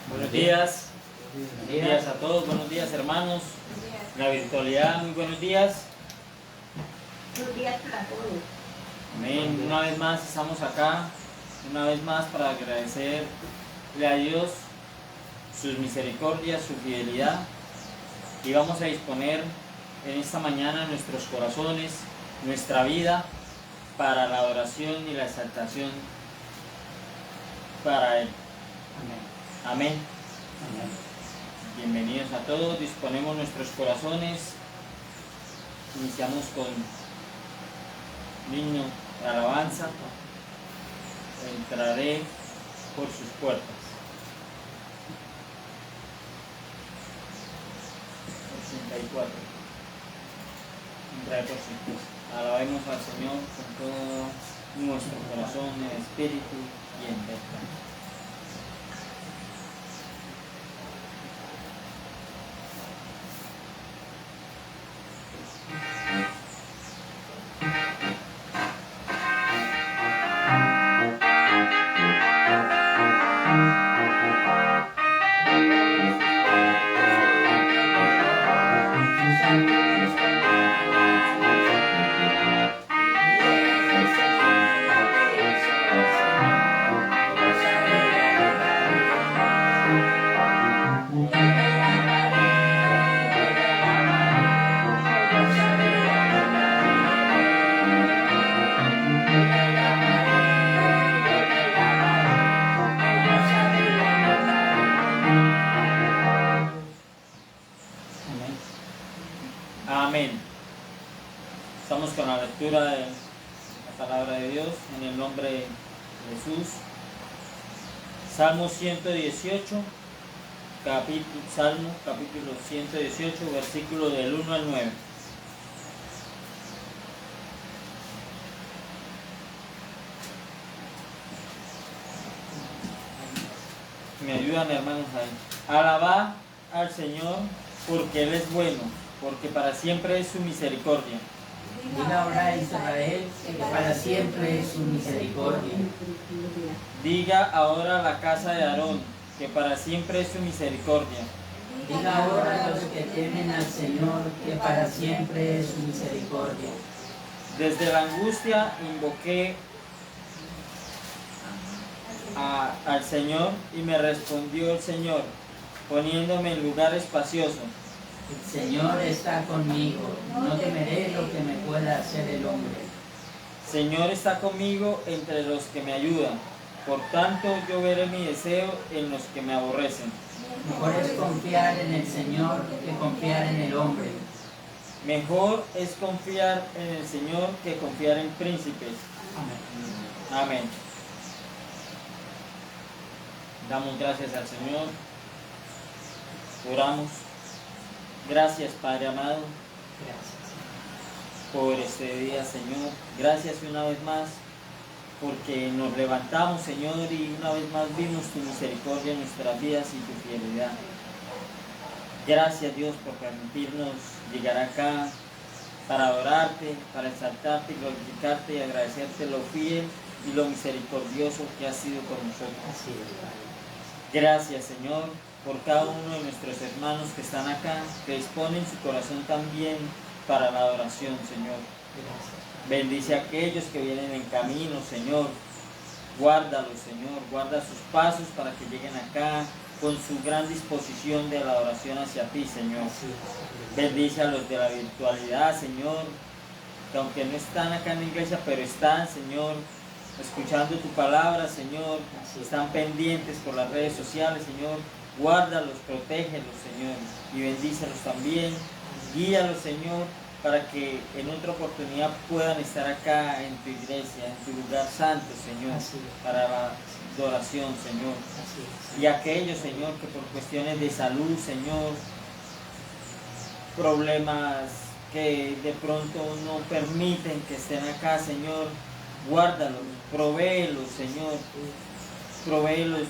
Buenos días. Buenos días a todos, buenos días hermanos. La virtualidad, muy buenos días. Buenos días para todos. Amén. Una vez más estamos acá, una vez más para agradecerle a Dios sus misericordias, su fidelidad. Y vamos a disponer en esta mañana nuestros corazones, nuestra vida para la adoración y la exaltación para Él. Amén. Amén. Bienvenidos a todos, disponemos nuestros corazones. Iniciamos con himno de alabanza. Entraré por sus puertas. 84. Entraré por sus puertas. Alabemos al Señor con todo nuestro corazón, en espíritu y en verdad. Amén. Estamos con la lectura de la palabra de Dios en el nombre de Jesús. Salmo 118, capítulo 118, versículo del 1 al 9. Me ayudan hermanos ahí. Alabad al Señor porque Él es bueno, porque para siempre es su misericordia. Diga ahora a Israel que para siempre es su misericordia. Diga ahora a la casa de Aarón que para siempre es su misericordia. Diga ahora a los que temen al Señor que para siempre es su misericordia. Desde la angustia invoqué al Señor y me respondió el Señor, poniéndome en lugar espacioso. El Señor está conmigo, no temeré lo que me pueda hacer el hombre. Señor está conmigo entre los que me ayudan, por tanto yo veré mi deseo en los que me aborrecen. Mejor es confiar en el Señor que confiar en el hombre. Mejor es confiar en el Señor que confiar en príncipes. Amén. Damos gracias al Señor. Oramos. Gracias, Padre amado, por este día, Señor. Gracias una vez más porque nos levantamos, Señor, y una vez más vimos tu misericordia en nuestras vidas y tu fidelidad. Gracias, Dios, por permitirnos llegar acá para adorarte, para exaltarte y glorificarte y agradecerte lo fiel y lo misericordioso que has sido con nosotros. Gracias, Señor, por cada uno de nuestros hermanos que están acá, que disponen su corazón también para la adoración, Señor. Bendice a aquellos que vienen en camino, Señor. Guárdalos, Señor. Guarda sus pasos para que lleguen acá con su gran disposición de la adoración hacia ti, Señor. Bendice a los de la virtualidad, Señor, que aunque no están acá en la iglesia, pero están, Señor, escuchando tu palabra, Señor. Están pendientes por las redes sociales, Señor. Guárdalos, protégelos, Señor, y bendícelos también. Guíalos, Señor, para que en otra oportunidad puedan estar acá en tu iglesia, en tu lugar santo, Señor, para la adoración, Señor. Y aquellos, Señor, que por cuestiones de salud, Señor, problemas que de pronto no permiten que estén acá, Señor, guárdalos, provéelos, Señor, provéelos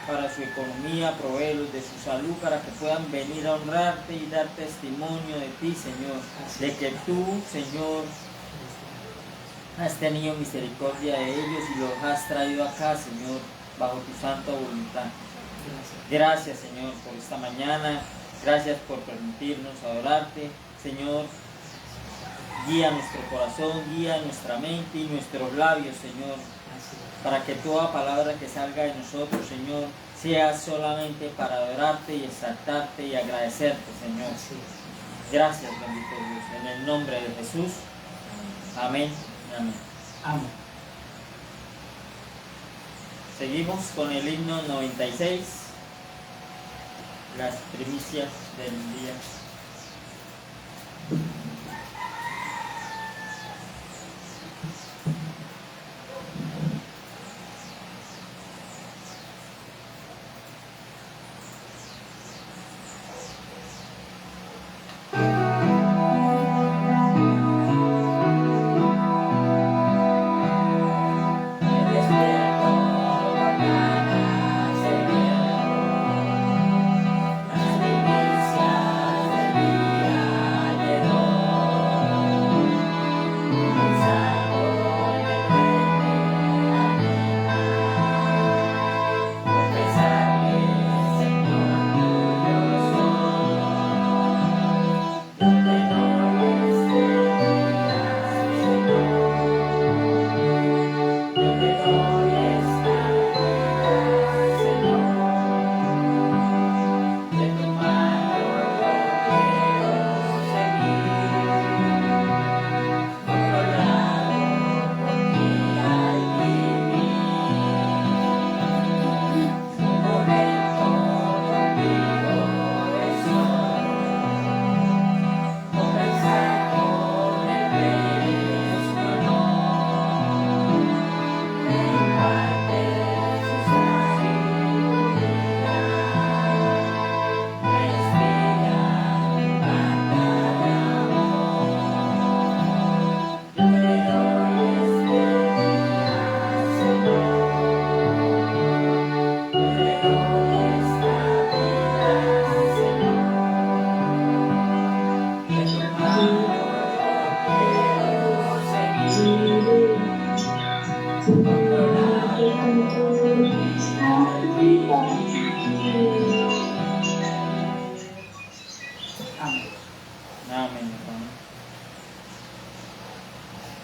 para su economía, provéelos de su salud, para que puedan venir a honrarte y dar testimonio de ti, Señor, de que tú, Señor, has tenido misericordia de ellos y los has traído acá, Señor, bajo tu santa voluntad. Gracias, Señor, por esta mañana. Gracias por permitirnos adorarte. Señor, guía nuestro corazón, guía nuestra mente y nuestros labios, Señor, para que toda palabra que salga de nosotros, Señor, sea solamente para adorarte y exaltarte y agradecerte, Señor. Gracias, bendito Dios. En el nombre de Jesús. Amén. Amén. Amén. Seguimos con el himno 96, las primicias del día. Amén, hermano.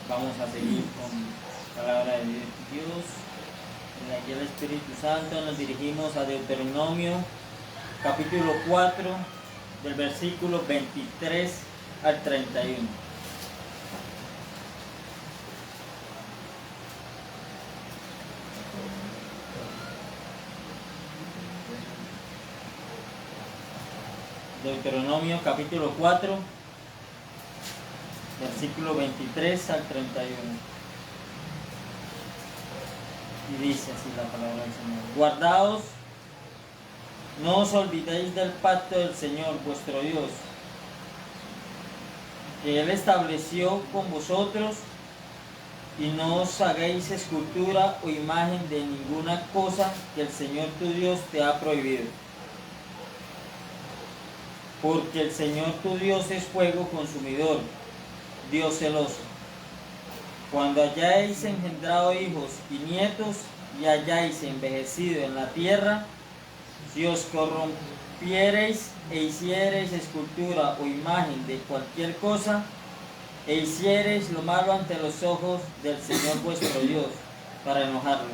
Vamos a seguir con la palabra de Dios. En la guía del Espíritu Santo nos dirigimos a Deuteronomio, capítulo 4, del versículo 23 al 31. Deuteronomio capítulo 4, versículo 23 al 31. Y dice así la palabra del Señor: Guardaos, no os olvidéis del pacto del Señor vuestro Dios, que Él estableció con vosotros, y no os hagáis escultura o imagen de ninguna cosa que el Señor tu Dios te ha prohibido. Porque el Señor tu Dios es fuego consumidor, Dios celoso. Cuando hayáis engendrado hijos y nietos y hayáis envejecido en la tierra, si os corrompiereis e hiciereis escultura o imagen de cualquier cosa, e hiciereis lo malo ante los ojos del Señor vuestro Dios, para enojarlo.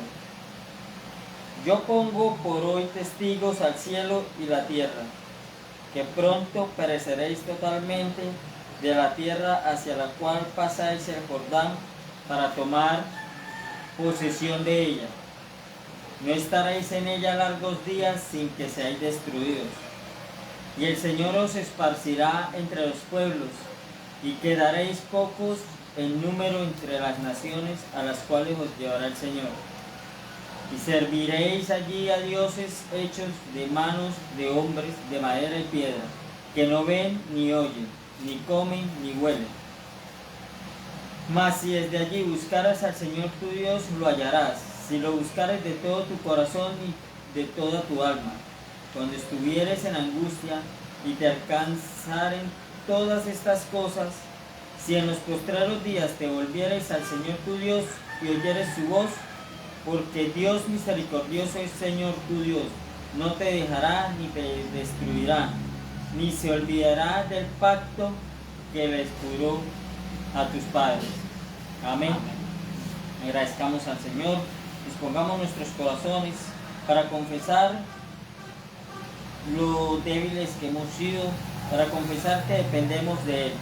Yo pongo por hoy testigos al cielo y la tierra, que pronto pereceréis totalmente de la tierra hacia la cual pasáis el Jordán para tomar posesión de ella. No estaréis en ella largos días sin que seáis destruidos. Y el Señor os esparcirá entre los pueblos, y quedaréis pocos en número entre las naciones a las cuales os llevará el Señor. Y serviréis allí a dioses hechos de manos de hombres, de madera y piedra, que no ven ni oyen, ni comen ni huelen. Mas si desde allí buscaras al Señor tu Dios, lo hallarás, si lo buscares de todo tu corazón y de toda tu alma. Cuando estuvieres en angustia y te alcanzaren todas estas cosas, si en los postreros días te volvieres al Señor tu Dios y oyeres su voz, porque Dios misericordioso es Señor tu Dios, no te dejará ni te destruirá, ni se olvidará del pacto que les juró a tus padres. Amén. Agradezcamos al Señor, dispongamos nuestros corazones para confesar lo débiles que hemos sido, para confesar que dependemos de Él,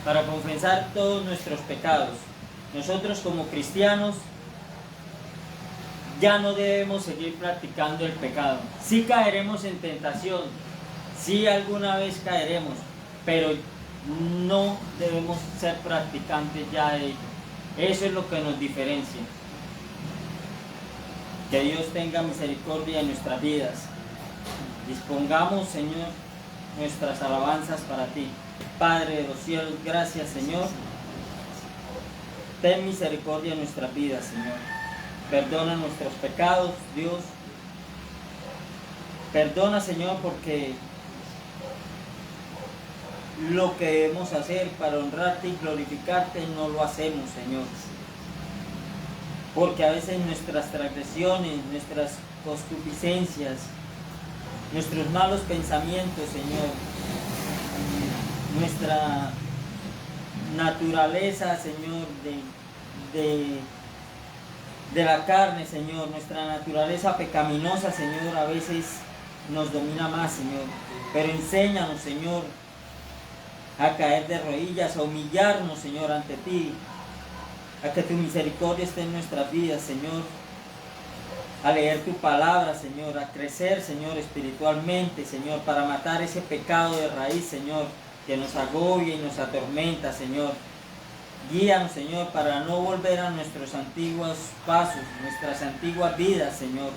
para confesar todos nuestros pecados. Nosotros como cristianos ya no debemos seguir practicando el pecado. Sí caeremos en tentación, sí alguna vez caeremos, pero no debemos ser practicantes ya de ello. Eso es lo que nos diferencia. Que Dios tenga misericordia en nuestras vidas. Dispongamos, Señor, nuestras alabanzas para ti. Padre de los cielos, gracias, Señor. Ten misericordia en nuestras vidas, Señor. Perdona nuestros pecados, Dios. Perdona, Señor, porque lo que debemos hacer para honrarte y glorificarte no lo hacemos, Señor. Porque a veces nuestras transgresiones, nuestras concupiscencias, nuestros malos pensamientos, Señor, nuestra naturaleza, Señor, de la carne, Señor, nuestra naturaleza pecaminosa, Señor, a veces nos domina más, Señor. Pero enséñanos, Señor, a caer de rodillas, a humillarnos, Señor, ante ti, a que tu misericordia esté en nuestras vidas, Señor, a leer tu palabra, Señor, a crecer, Señor, espiritualmente, Señor, para matar ese pecado de raíz, Señor, que nos agobia y nos atormenta, Señor. Guíanos, Señor, para no volver a nuestros antiguos pasos, nuestras antiguas vidas, Señor.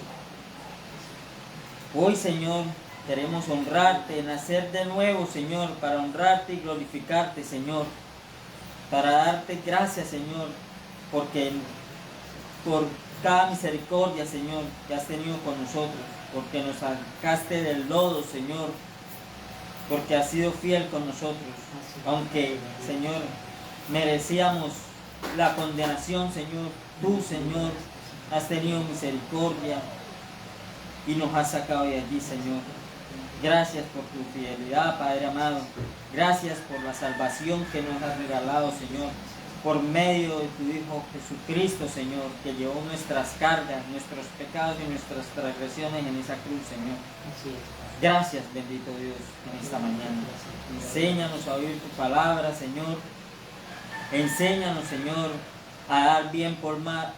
Hoy, Señor, queremos honrarte, nacer de nuevo, Señor, para honrarte y glorificarte, Señor. Para darte gracias, Señor, porque por cada misericordia, Señor, que has tenido con nosotros, porque nos sacaste del lodo, Señor, porque has sido fiel con nosotros, aunque, Señor, merecíamos la condenación, Señor, tú, Señor, has tenido misericordia y nos has sacado de allí, Señor. Gracias por tu fidelidad, Padre amado. Gracias por la salvación que nos has regalado, Señor, por medio de tu Hijo Jesucristo, Señor, que llevó nuestras cargas, nuestros pecados y nuestras transgresiones en esa cruz, Señor. Gracias, bendito Dios, en esta mañana. Enséñanos a oír tu palabra, Señor. Enséñanos, Señor, a dar bien por mal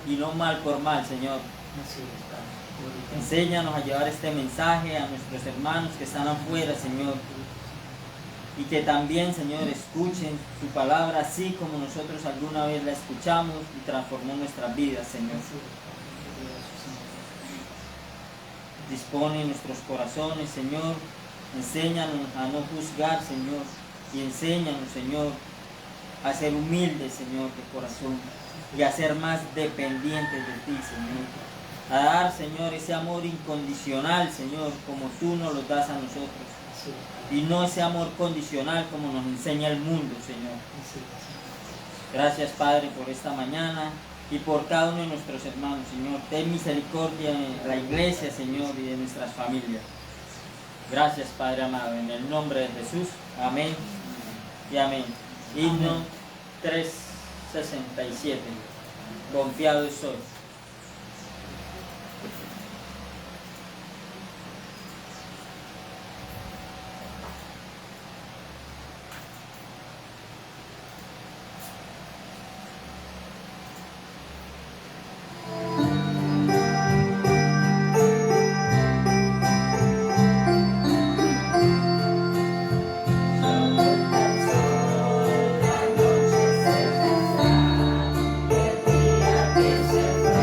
y no mal por mal, Señor. Enséñanos a llevar este mensaje a nuestros hermanos que están afuera, Señor. Y que también, Señor, escuchen tu palabra así como nosotros alguna vez la escuchamos y transformó nuestras vidas, Señor. Dispone nuestros corazones, Señor. Enséñanos a no juzgar, Señor. Y enséñanos, Señor, a ser humildes, Señor, de corazón. Y a ser más dependientes de ti, Señor. A dar, Señor, ese amor incondicional, Señor, como tú nos lo das a nosotros. Y no ese amor condicional como nos enseña el mundo, Señor. Gracias, Padre, por esta mañana y por cada uno de nuestros hermanos, Señor. Ten misericordia en la iglesia, Señor, y de nuestras familias. Gracias, Padre amado, en el nombre de Jesús. Amén y amén. Himno 367. Confiado estoy. El día que se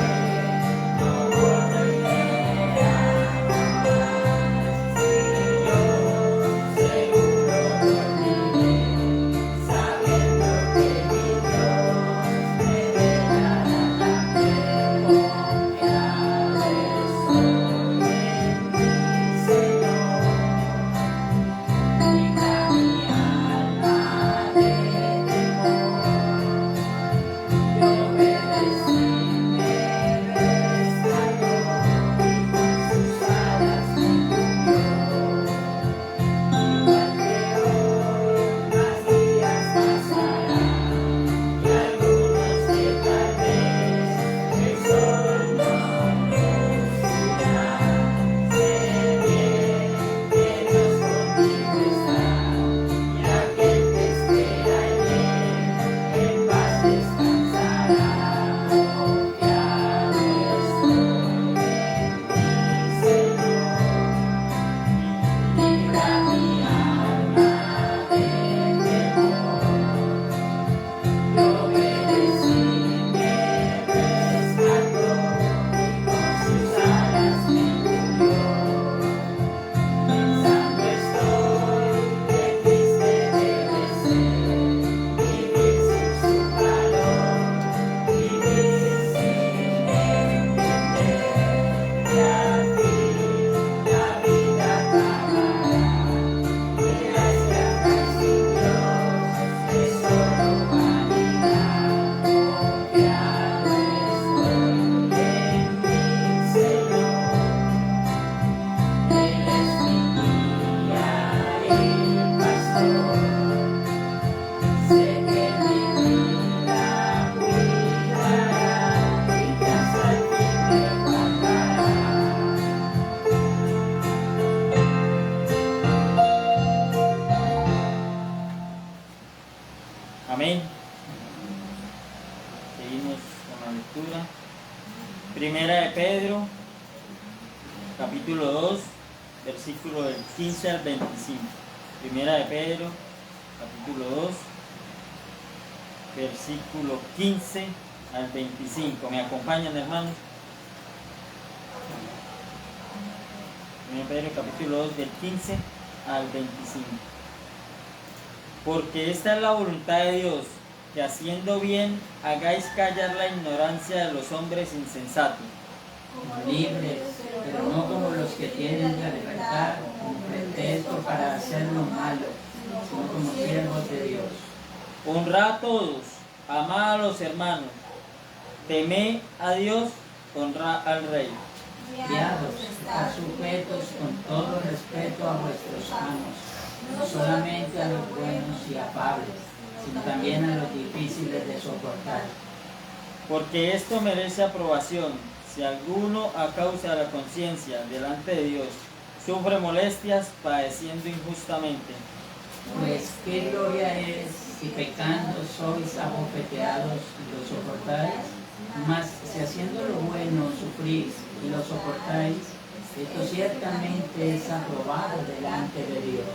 versículo del 15 al 25. Primera de Pedro, capítulo 2, versículo 15 al 25. ¿Me acompañan, hermanos? Primera de Pedro, capítulo 2, del 15 al 25. Porque esta es la voluntad de Dios, que haciendo bien hagáis callar la ignorancia de los hombres insensatos. Libres, pero no como los que tienen la libertad como pretexto para hacer lo malo, sino como siervos de Dios. Honrad a todos, amad a los hermanos, temed a Dios, honrad al Rey. Criados, estad sujetos con todo respeto a vuestros amos, no solamente a los buenos y afables, sino también a los difíciles de soportar. Porque esto merece aprobación. Si alguno a causa de la conciencia delante de Dios sufre molestias padeciendo injustamente. Pues qué gloria es si pecando sois abofeteados y lo soportáis, mas si haciendo lo bueno sufrís y lo soportáis, esto ciertamente es aprobado delante de Dios.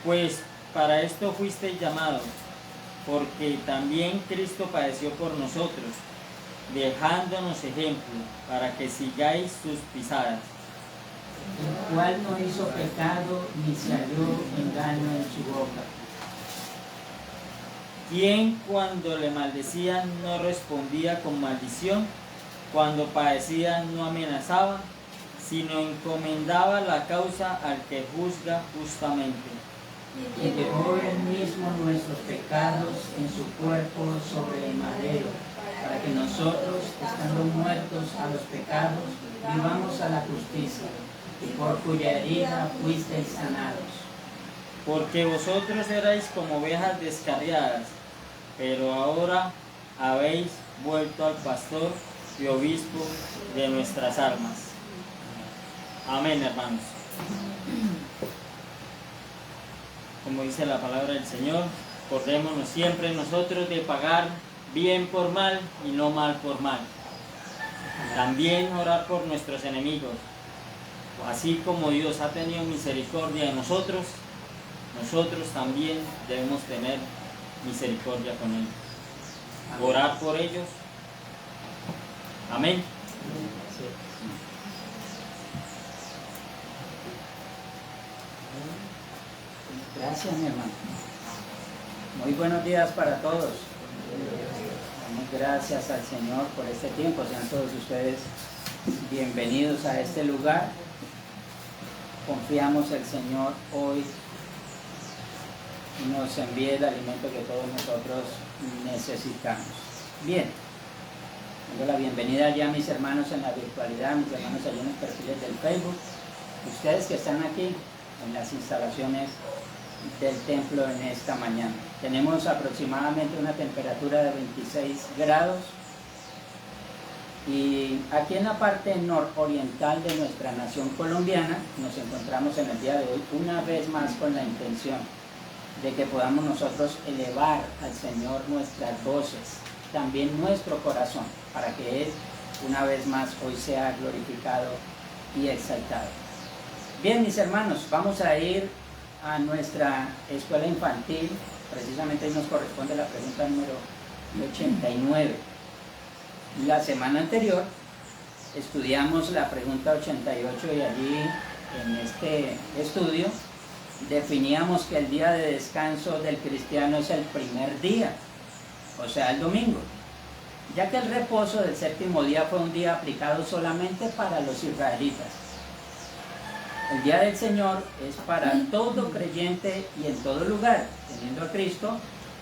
Pues para esto fuisteis llamados, porque también Cristo padeció por nosotros, dejándonos ejemplo para que sigáis sus pisadas. El cual no hizo pecado ni se halló engaño en su boca. Quien cuando le maldecían no respondía con maldición, cuando padecía no amenazaba, sino encomendaba la causa al que juzga justamente. Y llevó él mismo nuestros pecados en su cuerpo sobre el madero, para que nosotros, estando muertos a los pecados, vivamos a la justicia, y por cuya herida fuisteis sanados. Porque vosotros erais como ovejas descarriadas, pero ahora habéis vuelto al pastor y obispo de nuestras almas. Amén, hermanos. Como dice la palabra del Señor, acordémonos siempre nosotros de pagar bien por mal y no mal por mal. También orar por nuestros enemigos. Así como Dios ha tenido misericordia de nosotros, nosotros también debemos tener misericordia con ellos. Orar por ellos. Amén. Gracias, mi hermano. Muy buenos días para todos. Damos gracias al Señor por este tiempo. Sean todos ustedes bienvenidos a este lugar. Confiamos el Señor hoy nos envíe el alimento que todos nosotros necesitamos. Bien, doy la bienvenida ya a mis hermanos en la virtualidad, mis hermanos allí en los perfiles del Facebook, ustedes que están aquí en las instalaciones del templo en esta mañana. Tenemos aproximadamente una temperatura de 26 grados y aquí en la parte nororiental de nuestra nación colombiana nos encontramos en el día de hoy una vez más con la intención de que podamos nosotros elevar al Señor nuestras voces, también nuestro corazón, para que Él una vez más hoy sea glorificado y exaltado. Bien, mis hermanos, vamos a ir a nuestra escuela infantil. Precisamente ahí nos corresponde la pregunta número 89. La semana anterior estudiamos la pregunta 88 y allí en este estudio definíamos que el día de descanso del cristiano es el primer día, o sea, el domingo, ya que el reposo del séptimo día fue un día aplicado solamente para los israelitas. El día del Señor es para todo creyente y en todo lugar, teniendo a Cristo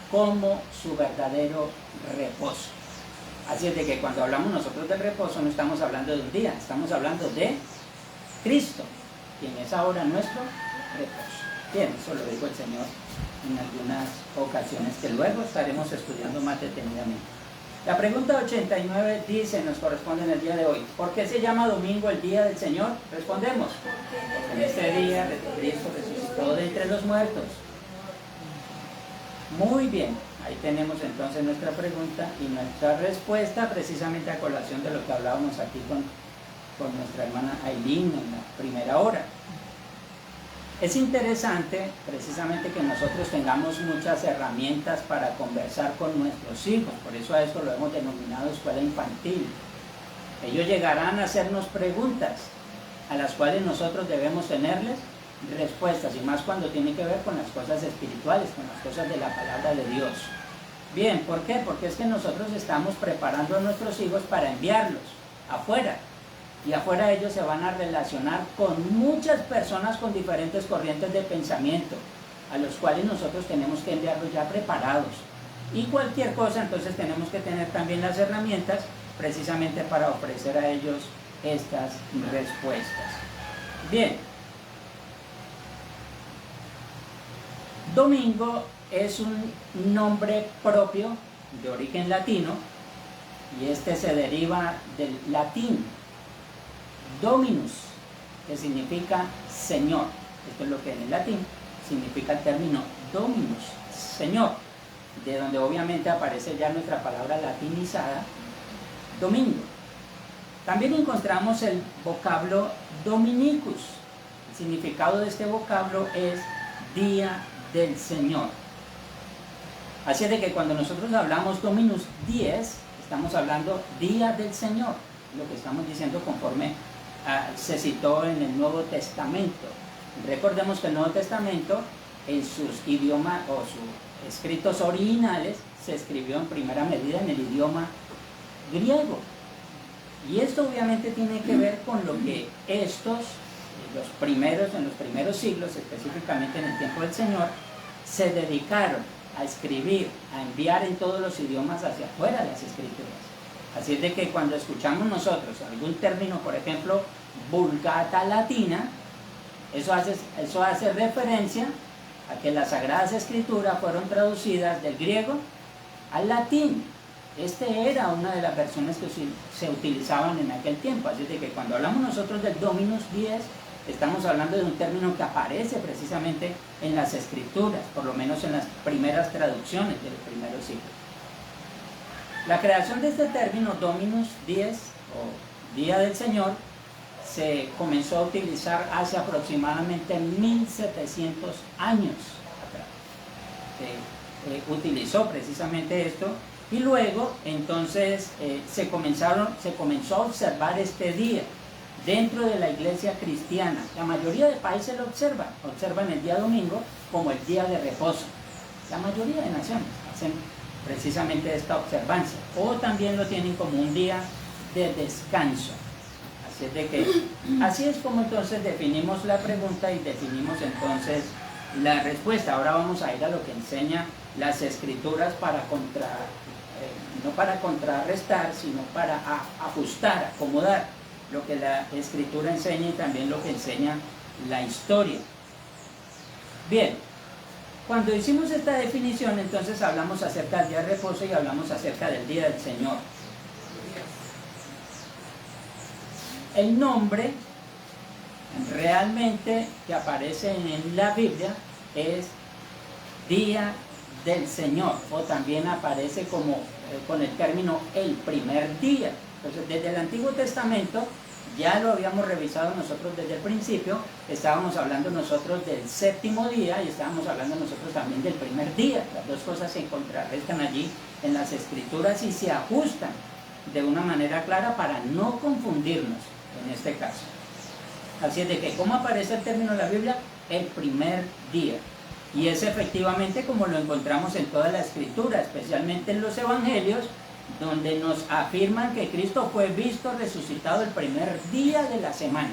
como su verdadero reposo. Así es de que cuando hablamos nosotros del reposo no estamos hablando de un día, estamos hablando de Cristo, quien es ahora nuestro reposo. Bien, eso lo dijo el Señor en algunas ocasiones que luego estaremos estudiando más detenidamente. La pregunta 89 dice, nos corresponde en el día de hoy, ¿por qué se llama domingo el día del Señor? Respondemos, porque en este día Jesucristo resucitó de entre los muertos. Muy bien, ahí tenemos entonces nuestra pregunta y nuestra respuesta, precisamente a colación de lo que hablábamos aquí con con nuestra hermana Aileen en la primera hora. Es interesante precisamente que nosotros tengamos muchas herramientas para conversar con nuestros hijos, por eso a esto lo hemos denominado escuela infantil. Ellos llegarán a hacernos preguntas a las cuales nosotros debemos tenerles respuestas, y más cuando tiene que ver con las cosas espirituales, con las cosas de la palabra de Dios. Bien, ¿por qué? Porque es que nosotros estamos preparando a nuestros hijos para enviarlos afuera, y afuera ellos se van a relacionar con muchas personas con diferentes corrientes de pensamiento, a los cuales nosotros tenemos que enviarlos ya preparados, y cualquier cosa entonces tenemos que tener también las herramientas precisamente para ofrecer a ellos estas respuestas. Bien, domingo es un nombre propio de origen latino, y este se deriva del latín dominus, que significa Señor. Esto es lo que en el latín significa el término dominus, Señor, de donde obviamente aparece ya nuestra palabra latinizada, domingo. También encontramos el vocablo dominicus. El significado de este vocablo es día del Señor. Así es de que cuando nosotros hablamos dominus dies, estamos hablando día del Señor, lo que estamos diciendo conforme se citó en el Nuevo Testamento. Recordemos que el Nuevo Testamento en sus idiomas o sus escritos originales se escribió en primera medida en el idioma griego, y esto obviamente tiene que ver con lo que estos, en los primeros siglos, específicamente en el tiempo del Señor, se dedicaron a escribir, a enviar en todos los idiomas hacia afuera las escrituras. Así es de que cuando escuchamos nosotros algún término, por ejemplo, Vulgata Latina, eso hace referencia a que las Sagradas Escrituras fueron traducidas del griego al latín. Este era una de las versiones que se utilizaban en aquel tiempo. Así es de que cuando hablamos nosotros del Dominus Dies, estamos hablando de un término que aparece precisamente en las Escrituras, por lo menos en las primeras traducciones de los primeros siglos. La creación de este término Dominus Dies o Día del Señor se comenzó a utilizar hace aproximadamente 1700 años atrás. Se utilizó precisamente esto, y luego entonces se comenzó a observar este día dentro de la iglesia cristiana. La mayoría de países lo observan el día domingo como el día de reposo. La mayoría de naciones hacen precisamente esta observancia, o también lo tienen como un día de descanso. Así es como entonces definimos la pregunta y definimos entonces la respuesta. Ahora vamos a ir a lo que enseña las Escrituras no para contrarrestar, sino para ajustar, acomodar lo que la Escritura enseña y también lo que enseña la historia. Bien, cuando hicimos esta definición, entonces hablamos acerca del día de reposo y hablamos acerca del día del Señor. El nombre realmente que aparece en la Biblia es Día del Señor, o también aparece como con el término el primer día. Entonces, desde el Antiguo Testamento ya lo habíamos revisado nosotros desde el principio. Estábamos hablando nosotros del séptimo día y estábamos hablando nosotros también del primer día. Las dos cosas se contrarrestan allí en las Escrituras y se ajustan de una manera clara para no confundirnos en este caso. Así es de que, ¿cómo aparece el término en la Biblia? El primer día. Y es efectivamente como lo encontramos en toda la Escritura, especialmente en los Evangelios, donde nos afirman que Cristo fue visto resucitado el primer día de la semana.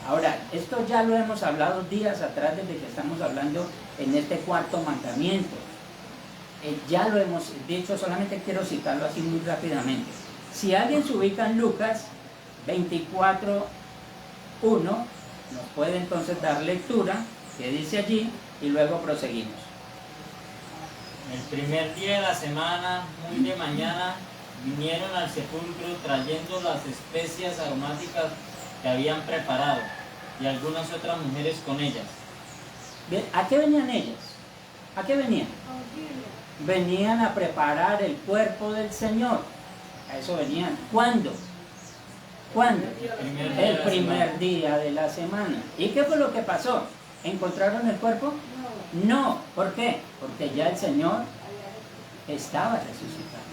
Ahora, esto ya lo hemos hablado días atrás desde que estamos hablando en este cuarto mandamiento. Ya lo hemos dicho, solamente quiero citarlo así muy rápidamente. Si alguien se ubica en Lucas 24:1, nos puede entonces dar lectura, que dice allí, y luego proseguimos. El primer día de la semana, muy de mañana, vinieron al sepulcro trayendo las especias aromáticas que habían preparado, y algunas otras mujeres con ellas. Bien, ¿a qué venían ellas? ¿A qué venían? Venían a preparar el cuerpo del Señor. A eso venían. ¿Cuándo? ¿Cuándo? El la primer día de la semana. ¿Y qué fue lo que pasó? ¿Encontraron el cuerpo? No. ¿Por qué? Porque ya el Señor estaba resucitado.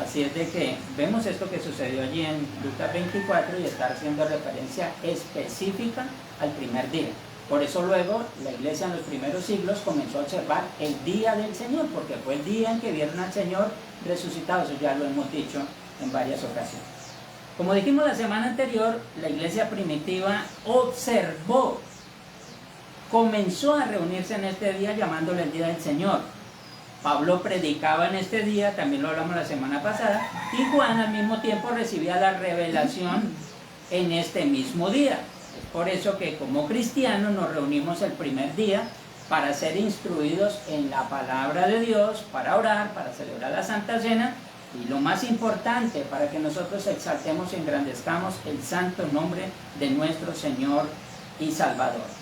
Así es de que vemos esto que sucedió allí en Lucas 24 y está haciendo referencia específica al primer día. Por eso luego la iglesia en los primeros siglos comenzó a observar el día del Señor, porque fue el día en que vieron al Señor resucitado. Eso ya lo hemos dicho en varias ocasiones. Como dijimos la semana anterior, la iglesia primitiva observó, comenzó a reunirse en este día llamándole el día del Señor. Pablo predicaba en este día, también lo hablamos la semana pasada, y Juan al mismo tiempo recibía la revelación en este mismo día. Es por eso que como cristianos nos reunimos el primer día para ser instruidos en la palabra de Dios, para orar, para celebrar la Santa Cena, y lo más importante, para que nosotros exaltemos y engrandezcamos el santo nombre de nuestro Señor y Salvador.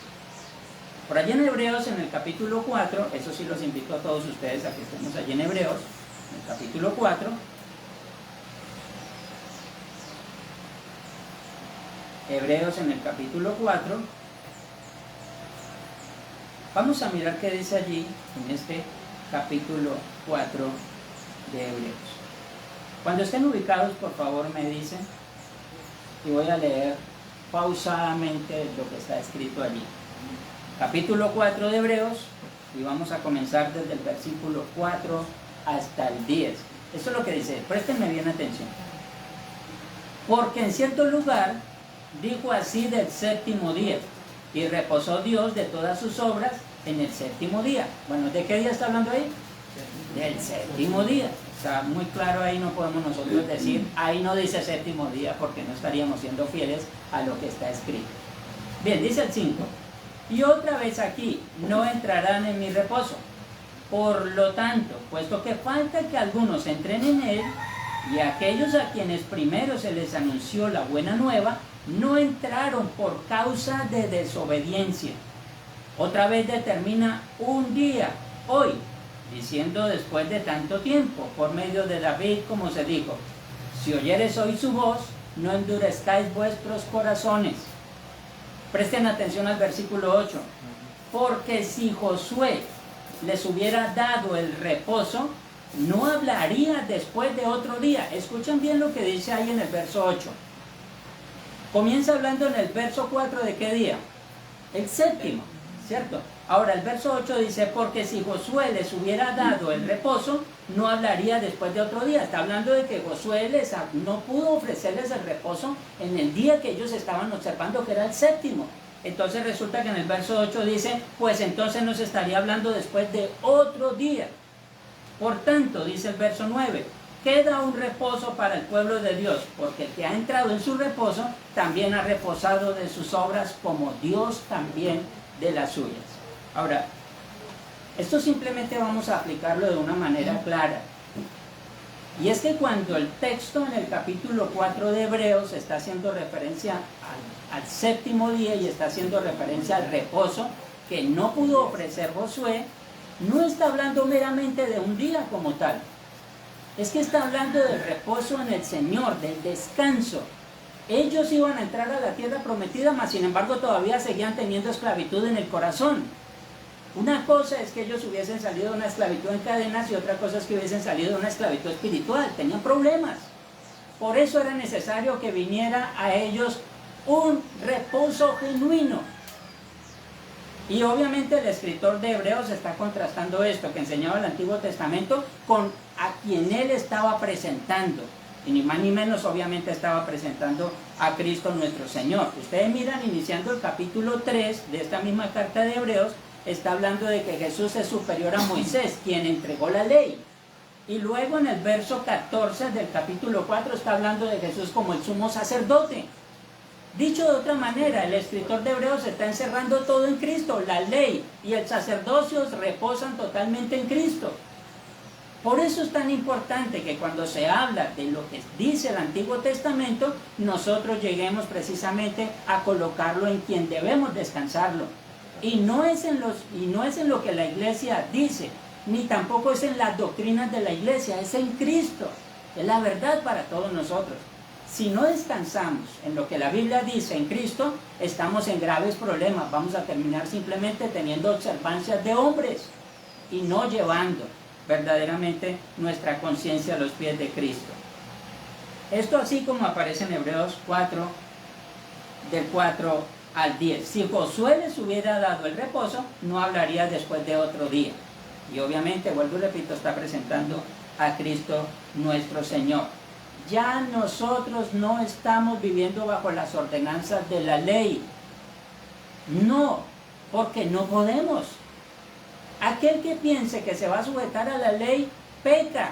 Por allí en Hebreos, en el capítulo 4, eso sí los invito a todos ustedes a que estemos allí en Hebreos, en el capítulo 4. Hebreos en el capítulo 4. Vamos a mirar qué dice allí, en este capítulo 4 de Hebreos. Cuando estén ubicados, por favor, me dicen, y voy a leer pausadamente lo que está escrito allí. Capítulo 4 de Hebreos, y vamos a comenzar desde el versículo 4 hasta el 10. Eso es lo que dice, préstenme bien atención. Porque en cierto lugar dijo así del séptimo día, y reposó Dios de todas sus obras en el séptimo día. Bueno, ¿de qué día está hablando ahí? Del séptimo día. Está muy claro ahí, no podemos nosotros decir, ahí no dice séptimo día, porque no estaríamos siendo fieles a lo que está escrito. Bien, dice el 5. Y otra vez aquí, no entrarán en mi reposo. Por lo tanto, puesto que falta que algunos entren en él, y aquellos a quienes primero se les anunció la buena nueva, no entraron por causa de desobediencia. Otra vez determina un día, hoy, diciendo después de tanto tiempo, por medio de David, como se dijo, si oyeres hoy su voz, no endurezcáis vuestros corazones. Presten atención al versículo 8. Porque si Josué les hubiera dado el reposo, no hablaría después de otro día. Escuchen bien lo que dice ahí en el verso 8. Comienza hablando en el verso 4 de qué día. El séptimo, ¿cierto? Ahora el verso 8 dice, porque si Josué les hubiera dado el reposo, no hablaría después de otro día. Está hablando de que Josué no pudo ofrecerles el reposo en el día que ellos estaban observando, que era el séptimo. Entonces resulta que en el verso 8 dice, pues entonces nos estaría hablando después de otro día. Por tanto, dice el verso 9, queda un reposo para el pueblo de Dios, porque el que ha entrado en su reposo también ha reposado de sus obras, como Dios también de las suyas. Ahora, esto simplemente vamos a aplicarlo de una manera clara. Y es que cuando el texto en el capítulo 4 de Hebreos está haciendo referencia al séptimo día y está haciendo referencia al reposo que no pudo ofrecer Josué, no está hablando meramente de un día como tal. Es que está hablando del reposo en el Señor, del descanso. Ellos iban a entrar a la tierra prometida, mas sin embargo todavía seguían teniendo esclavitud en el corazón. Una cosa es que ellos hubiesen salido de una esclavitud en cadenas y otra cosa es que hubiesen salido de una esclavitud espiritual. Tenían problemas. Por eso era necesario que viniera a ellos un reposo genuino. Y obviamente el escritor de Hebreos está contrastando esto que enseñaba el Antiguo Testamento con a quien él estaba presentando. Y ni más ni menos obviamente estaba presentando a Cristo nuestro Señor. Ustedes miran iniciando el capítulo 3 de esta misma carta de Hebreos, está hablando de que Jesús es superior a Moisés, quien entregó la ley. Y luego en el verso 14 del capítulo 4 está hablando de Jesús como el sumo sacerdote. Dicho de otra manera, el escritor de Hebreos está encerrando todo en Cristo. La ley y el sacerdocio reposan totalmente en Cristo. Por eso es tan importante que cuando se habla de lo que dice el Antiguo Testamento, nosotros lleguemos precisamente a colocarlo en quien debemos descansarlo. Y no es en lo que la iglesia dice, ni tampoco es en las doctrinas de la iglesia, es en Cristo. Es la verdad para todos nosotros. Si no descansamos en lo que la Biblia dice en Cristo, estamos en graves problemas. Vamos a terminar simplemente teniendo observancias de hombres y no llevando verdaderamente nuestra conciencia a los pies de Cristo. Esto así como aparece en Hebreos 4, del 4 al 10. Si Josué les hubiera dado el reposo, no hablaría después de otro día. Y obviamente, vuelvo y repito, está presentando a Cristo nuestro Señor. Ya nosotros no estamos viviendo bajo las ordenanzas de la ley. No, porque no podemos. Aquel que piense que se va a sujetar a la ley, peca,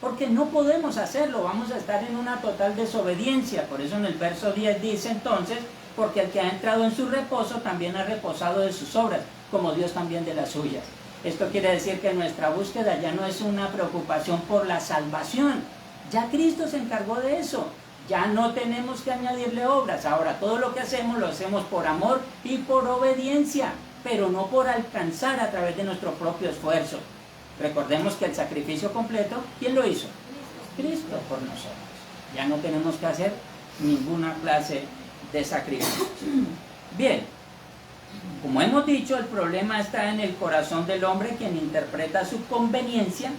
porque no podemos hacerlo, vamos a estar en una total desobediencia. Por eso en el verso 10 dice entonces, porque el que ha entrado en su reposo también ha reposado de sus obras, como Dios también de las suyas. Esto quiere decir que nuestra búsqueda ya no es una preocupación por la salvación. Ya Cristo se encargó de eso. Ya no tenemos que añadirle obras. Ahora todo lo que hacemos lo hacemos por amor y por obediencia, pero no por alcanzar a través de nuestro propio esfuerzo. Recordemos que el sacrificio completo, ¿quién lo hizo? Cristo por nosotros. Ya no tenemos que hacer ninguna clase de sacrificio. Bien, como hemos dicho, el problema está en el corazón del hombre, quien interpreta su conveniencia,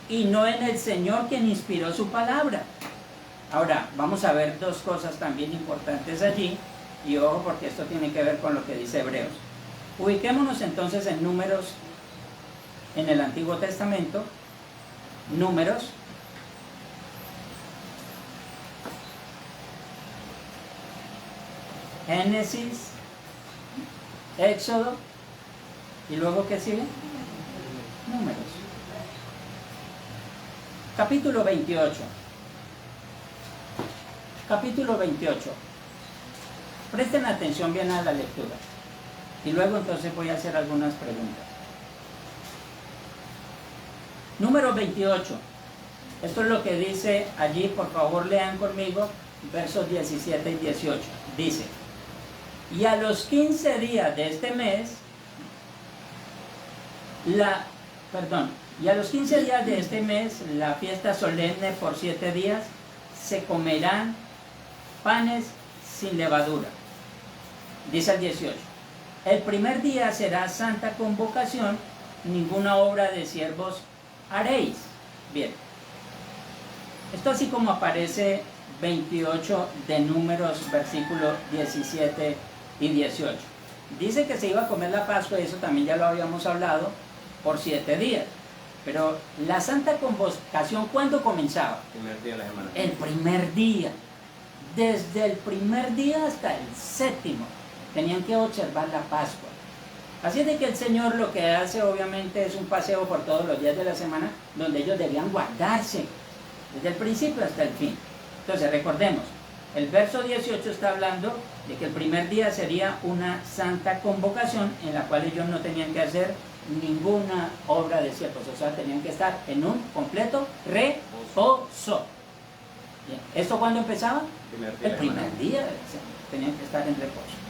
y no en el Señor, quien inspiró su palabra. Ahora, vamos a ver dos cosas también importantes allí, y ojo porque esto tiene que ver con lo que dice Hebreos. Ubiquémonos entonces en Números, en el Antiguo Testamento, Números, Génesis, Éxodo, y luego ¿qué sigue? Números. Capítulo 28. Capítulo 28. Presten atención bien a la lectura. Y luego entonces voy a hacer algunas preguntas. Número 28. Esto es lo que dice allí, por favor lean conmigo, versos 17 y 18. Dice, y a los 15 días de este mes, y a los 15 días de este mes, la fiesta solemne por 7 días, se comerán panes sin levadura. Dice el 18. El primer día será santa convocación, ninguna obra de siervos haréis. Bien. Esto así como aparece 28 de Números, versículos 17 y 18. Dice que se iba a comer la Pascua, y eso también ya lo habíamos hablado, por 7 días. Pero la santa convocación, ¿cuándo comenzaba? El primer día de la semana. El primer día. Desde el primer día hasta el séptimo tenían que observar la Pascua. Así de que el Señor lo que hace obviamente es un paseo por todos los días de la semana, donde ellos debían guardarse desde el principio hasta el fin. Entonces recordemos, el verso 18 está hablando de que el primer día sería una santa convocación, en la cual ellos no tenían que hacer ninguna obra de siervos, o sea, tenían que estar en un completo reposo. Bien. ¿Esto cuándo empezaba? El primer día tenían que estar en reposo.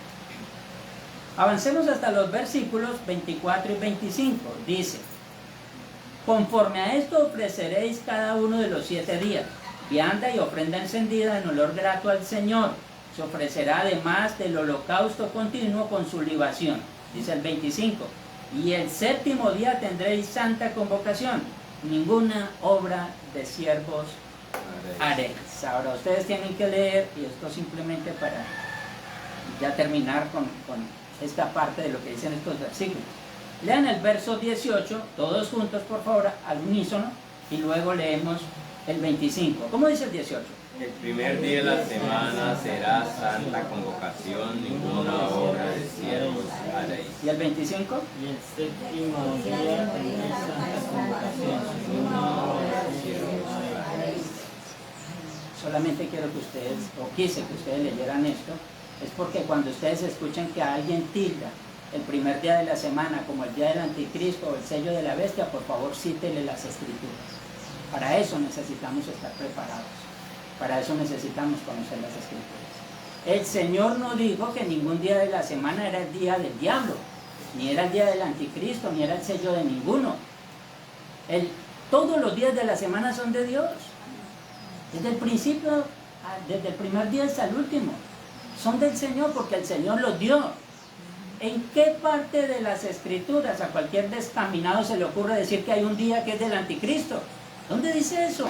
Avancemos hasta los versículos 24 y 25. Dice, conforme a esto ofreceréis cada uno de los 7 días, vianda y ofrenda encendida en olor grato al Señor. Se ofrecerá además del holocausto continuo con su libación. Dice el 25. Y el séptimo día tendréis santa convocación, ninguna obra de siervos haréis. Ahora ustedes tienen que leer, y esto simplemente para ya terminar con esta parte de lo que dicen estos versículos. Lean el verso 18, todos juntos por favor, al unísono, y luego leemos el 25. ¿Cómo dice el 18? El primer día de la semana será santa convocación, ninguna obra de siervos haréis. ¿Y el 25? Y el séptimo día tendréis santa convocación, ninguna obra de siervos haréis. Solamente quiero que ustedes, o quise que ustedes leyeran esto, es porque cuando ustedes escuchen que alguien tilda el primer día de la semana como el día del anticristo o el sello de la bestia, por favor cítele las escrituras. Para eso necesitamos estar preparados. Para eso necesitamos conocer las escrituras. El Señor no dijo que ningún día de la semana era el día del diablo, ni era el día del anticristo, ni era el sello de ninguno. Todos los días de la semana son de Dios. Desde el principio desde el primer día hasta el último. Son del Señor porque el Señor los dio. ¿En qué parte de las Escrituras a cualquier descaminado se le ocurre decir que hay un día que es del anticristo? ¿Dónde dice eso?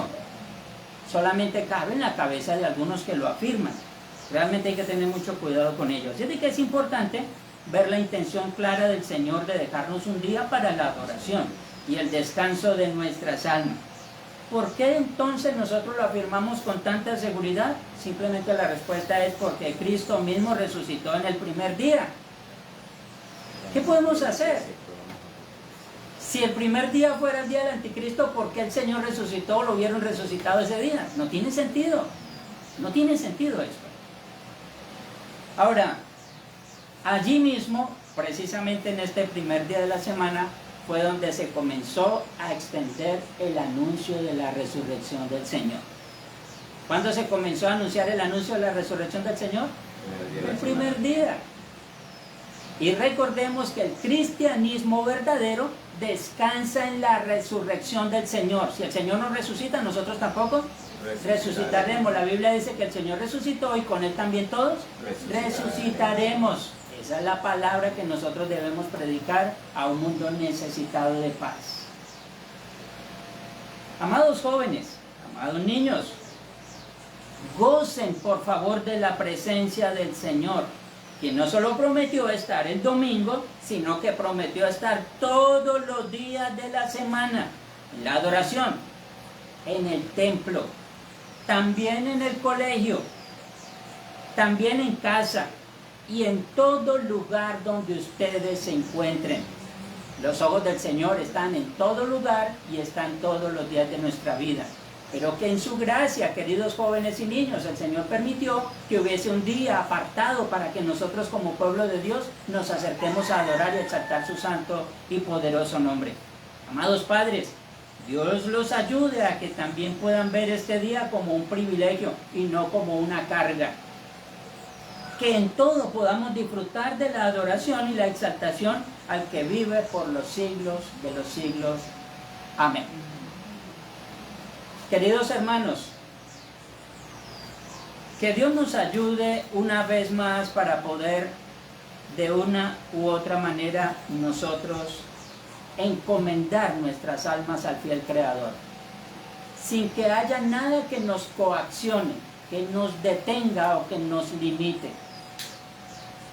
Solamente cabe en la cabeza de algunos que lo afirman. Realmente hay que tener mucho cuidado con ello. Así que es importante ver la intención clara del Señor de dejarnos un día para la adoración y el descanso de nuestras almas. ¿Por qué entonces nosotros lo afirmamos con tanta seguridad? Simplemente la respuesta es porque Cristo mismo resucitó en el primer día. ¿Qué podemos hacer? Si el primer día fuera el día del anticristo, ¿por qué el Señor resucitó o lo hubieran resucitado ese día? No tiene sentido. No tiene sentido esto. Ahora, allí mismo, precisamente en este primer día de la semana, fue donde se comenzó a extender el anuncio de la resurrección del Señor. ¿Cuándo se comenzó a anunciar el anuncio de la resurrección del Señor? El primer día. Y recordemos que el cristianismo verdadero descansa en la resurrección del Señor. Si el Señor no resucita, nosotros tampoco resucitaremos. La Biblia dice que el Señor resucitó y con Él también todos resucitaremos. Esa es la palabra que nosotros debemos predicar a un mundo necesitado de paz. Amados jóvenes, amados niños, gocen por favor de la presencia del Señor, quien no solo prometió estar el domingo, sino que prometió estar todos los días de la semana, en la adoración, en el templo, también en el colegio, también en casa y en todo lugar donde ustedes se encuentren. Los ojos del Señor están en todo lugar y están todos los días de nuestra vida. Pero que en su gracia, queridos jóvenes y niños, el Señor permitió que hubiese un día apartado para que nosotros como pueblo de Dios nos acerquemos a adorar y exaltar su santo y poderoso nombre. Amados padres, Dios los ayude a que también puedan ver este día como un privilegio y no como una carga. Que en todo podamos disfrutar de la adoración y la exaltación al que vive por los siglos de los siglos. Amén. Queridos hermanos, que Dios nos ayude una vez más para poder de una u otra manera nosotros encomendar nuestras almas al fiel Creador, sin que haya nada que nos coaccione, que nos detenga o que nos limite.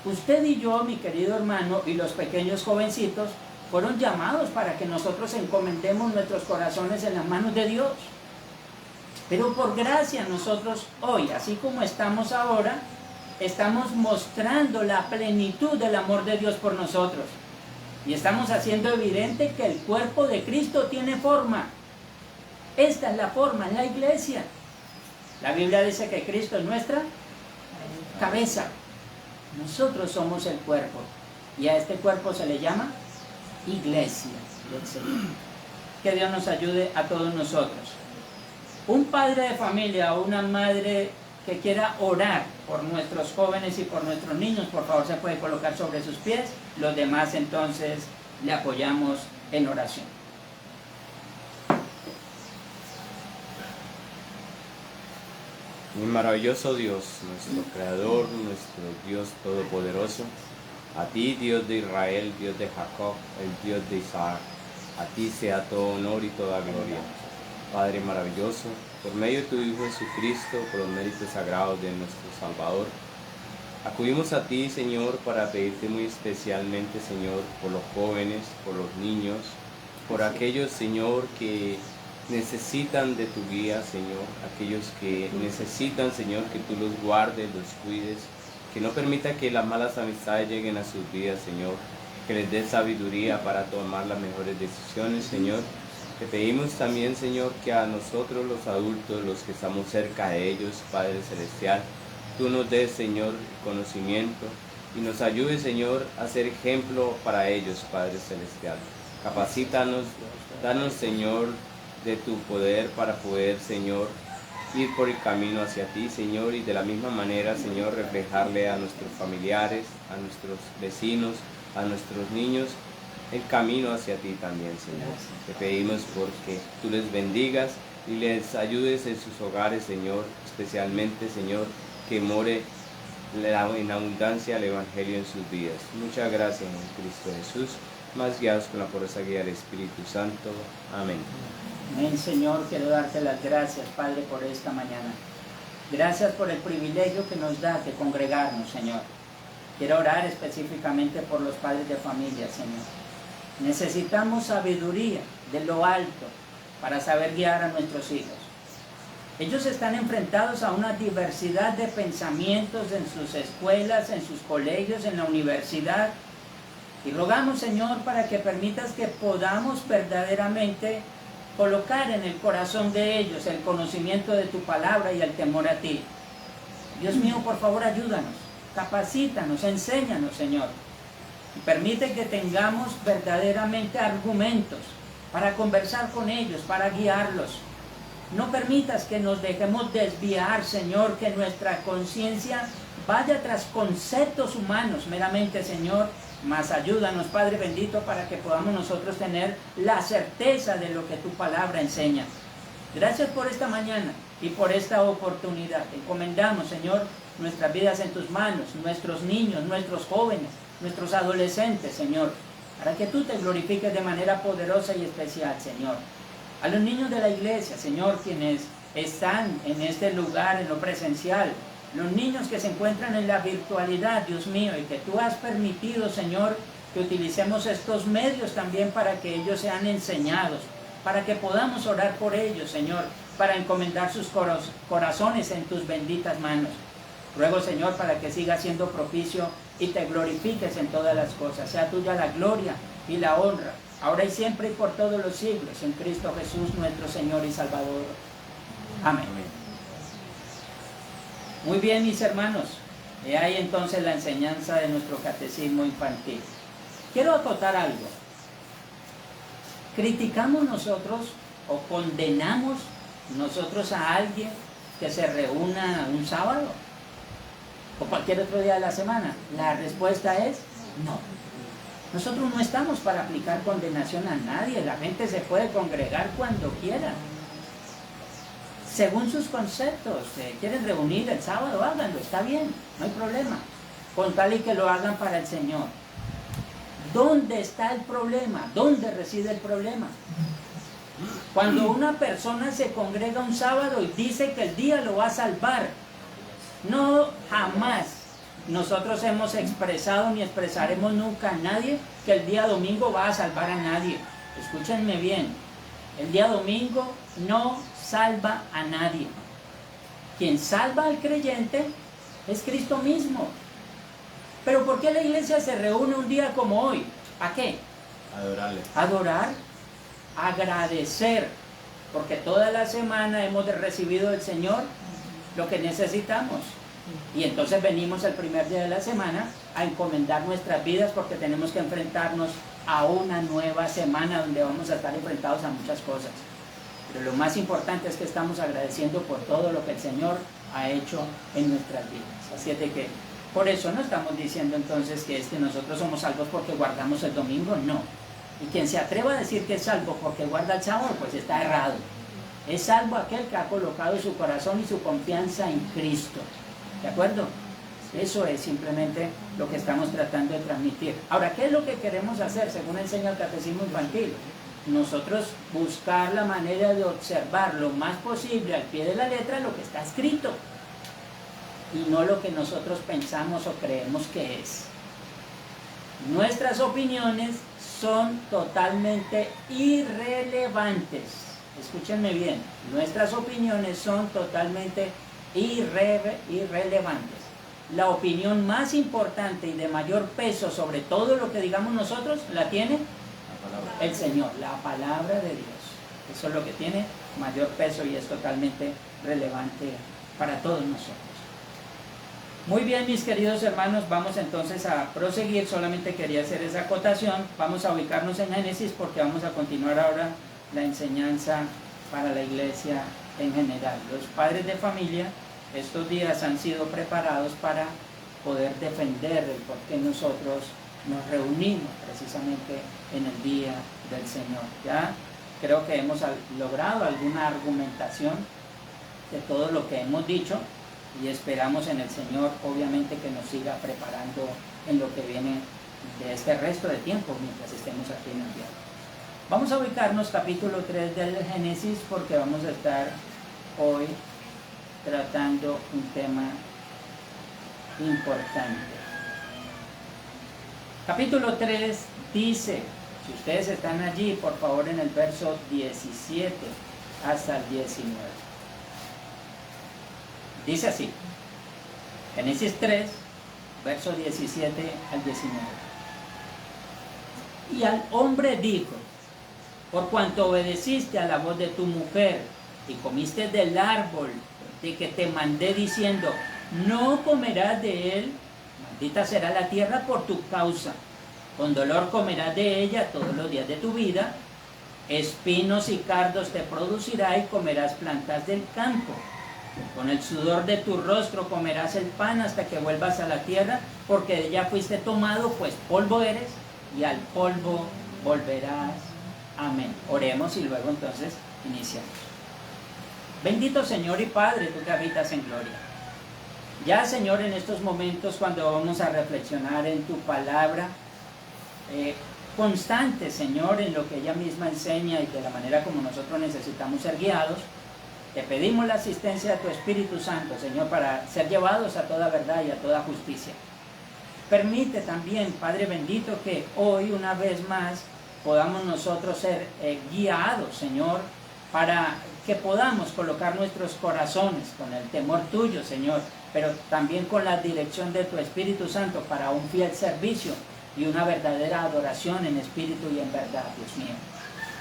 Usted y yo, mi querido hermano, y los pequeños jovencitos, fueron llamados para que nosotros encomendemos nuestros corazones en las manos de Dios. Pero por gracia nosotros hoy, así como estamos ahora, estamos mostrando la plenitud del amor de Dios por nosotros. Y estamos haciendo evidente que el cuerpo de Cristo tiene forma. Esta es la forma, en la iglesia. La Biblia dice que Cristo es nuestra cabeza. Nosotros somos el cuerpo. Y a este cuerpo se le llama iglesia del Señor. Que Dios nos ayude a todos nosotros. Un padre de familia o una madre que quiera orar por nuestros jóvenes y por nuestros niños, por favor se puede colocar sobre sus pies. Los demás entonces le apoyamos en oración. Mi maravilloso Dios, nuestro Creador, nuestro Dios Todopoderoso, a ti, Dios de Israel, Dios de Jacob, el Dios de Isaac, a ti sea todo honor y toda gloria. Padre maravilloso, por medio de tu Hijo Jesucristo, por los méritos sagrados de nuestro Salvador, acudimos a ti, Señor, para pedirte muy especialmente, Señor, por los jóvenes, por los niños, por aquellos, Señor, que necesitan de tu guía, Señor, aquellos que necesitan, Señor, que tú los guardes, los cuides, que no permita que las malas amistades lleguen a sus vidas, Señor, que les des sabiduría para tomar las mejores decisiones, Señor. Te pedimos también, Señor, que a nosotros los adultos, los que estamos cerca de ellos, Padre Celestial, tú nos des, Señor, conocimiento y nos ayudes, Señor, a ser ejemplo para ellos, Padre Celestial. Capacítanos, danos, Señor, de tu poder para poder, Señor, ir por el camino hacia ti, Señor, y de la misma manera, Señor, reflejarle a nuestros familiares, a nuestros vecinos, a nuestros niños, el camino hacia ti también, Señor. Te pedimos porque tú les bendigas y les ayudes en sus hogares, Señor, especialmente, Señor, que more en abundancia el Evangelio en sus vidas. Muchas gracias en Cristo Jesús, más guiados con la poderosa guía del Espíritu Santo. Amén. Amén, Señor, quiero darte las gracias, Padre, por esta mañana. Gracias por el privilegio que nos da de congregarnos, Señor. Quiero orar específicamente por los padres de familia, Señor. Necesitamos sabiduría de lo alto para saber guiar a nuestros hijos. Ellos están enfrentados a una diversidad de pensamientos en sus escuelas, en sus colegios, en la universidad. Y rogamos, Señor, para que permitas que podamos verdaderamente colocar en el corazón de ellos el conocimiento de tu palabra y el temor a ti. Dios mío, por favor, ayúdanos, capacítanos, enséñanos, Señor. Y permite que tengamos verdaderamente argumentos para conversar con ellos, para guiarlos. No permitas que nos dejemos desviar, Señor, que nuestra conciencia vaya tras conceptos humanos meramente, Señor. Mas ayúdanos, Padre bendito, para que podamos nosotros tener la certeza de lo que tu palabra enseña. Gracias por esta mañana y por esta oportunidad. Encomendamos, Señor, nuestras vidas en tus manos, nuestros niños, nuestros jóvenes, nuestros adolescentes, Señor, para que tú te glorifiques de manera poderosa y especial, Señor. A los niños de la iglesia, Señor, quienes están en este lugar, en lo presencial, los niños que se encuentran en la virtualidad, Dios mío, y que tú has permitido, Señor, que utilicemos estos medios también para que ellos sean enseñados, para que podamos orar por ellos, Señor, para encomendar sus corazones en tus benditas manos. Ruego, Señor, para que siga siendo propicio y te glorifiques en todas las cosas. Sea tuya la gloria y la honra, ahora y siempre y por todos los siglos, en Cristo Jesús, nuestro Señor y Salvador. Amén. Muy bien, mis hermanos, he ahí entonces la enseñanza de nuestro catecismo infantil. Quiero acotar algo. ¿Criticamos nosotros o condenamos nosotros a alguien que se reúna un sábado o cualquier otro día de la semana? La respuesta es no. Nosotros no estamos para aplicar condenación a nadie. La gente se puede congregar cuando quiera, según sus conceptos. Quieren reunir el sábado, háganlo, está bien, no hay problema, con tal y que lo hagan para el Señor. ¿Dónde está el problema? ¿Dónde reside el problema? Cuando una persona se congrega un sábado y dice que el día lo va a salvar, no, jamás nosotros hemos expresado ni expresaremos nunca a nadie que el día domingo va a salvar a nadie. Escúchenme bien, el día domingo no salva a nadie. Quien salva al creyente es Cristo mismo. Pero ¿por qué la iglesia se reúne un día como hoy? ¿A qué? Adorarle. Adorar, agradecer, porque toda la semana hemos recibido del Señor lo que necesitamos. Y entonces venimos el primer día de la semana a encomendar nuestras vidas, porque tenemos que enfrentarnos a una nueva semana donde vamos a estar enfrentados a muchas cosas. Pero lo más importante es que estamos agradeciendo por todo lo que el Señor ha hecho en nuestras vidas. Así es de que, por eso no estamos diciendo entonces que es que nosotros somos salvos porque guardamos el domingo, no. Y quien se atreva a decir que es salvo porque guarda el sábado, pues está errado. Es salvo aquel que ha colocado su corazón y su confianza en Cristo. ¿De acuerdo? Eso es simplemente lo que estamos tratando de transmitir. Ahora, ¿qué es lo que queremos hacer según enseña el Catecismo Infantil? Nosotros buscar la manera de observar lo más posible al pie de la letra lo que está escrito y no lo que nosotros pensamos o creemos que es. Nuestras opiniones son totalmente irrelevantes. Escúchenme bien, nuestras opiniones son totalmente irrelevantes. La opinión más importante y de mayor peso sobre todo lo que digamos nosotros la tiene el Señor, la palabra de Dios. Eso es lo que tiene mayor peso y es totalmente relevante para todos nosotros. Muy bien, mis queridos hermanos, vamos entonces a proseguir. Solamente quería hacer esa acotación. Vamos a ubicarnos en Génesis porque vamos a continuar ahora la enseñanza para la iglesia en general. Los padres de familia estos días han sido preparados para poder defender el por qué nosotros nos reunimos precisamente en el día del Señor. ¿Ya? creo que hemos logrado alguna argumentación de todo lo que hemos dicho y esperamos en el Señor obviamente que nos siga preparando en lo que viene de este resto de tiempo mientras estemos aquí en el día. Vamos a ubicarnos capítulo 3 del Génesis porque vamos a estar hoy tratando un tema importante. Capítulo 3 dice, si ustedes están allí, por favor, en el verso 17 hasta el 19. Dice así, Génesis 3, verso 17 al 19. Y al hombre dijo, por cuanto obedeciste a la voz de tu mujer y comiste del árbol de que te mandé diciendo, no comerás de él, maldita será la tierra por tu causa, con dolor comerás de ella todos los días de tu vida, espinos y cardos te producirá y comerás plantas del campo. Con el sudor de tu rostro comerás el pan hasta que vuelvas a la tierra, porque de ella fuiste tomado, pues polvo eres, y al polvo volverás. Amén. Oremos y luego entonces iniciamos. Bendito Señor y Padre, tú que habitas en gloria. Ya, Señor, en estos momentos cuando vamos a reflexionar en tu palabra, constante, Señor, en lo que ella misma enseña y de la manera como nosotros necesitamos ser guiados, te pedimos la asistencia de tu Espíritu Santo, Señor, para ser llevados a toda verdad y a toda justicia. Permite también, Padre bendito, que hoy una vez más podamos nosotros ser guiados, Señor, para que podamos colocar nuestros corazones con el temor tuyo, Señor, pero también con la dirección de tu Espíritu Santo para un fiel servicio y una verdadera adoración en espíritu y en verdad, Dios mío.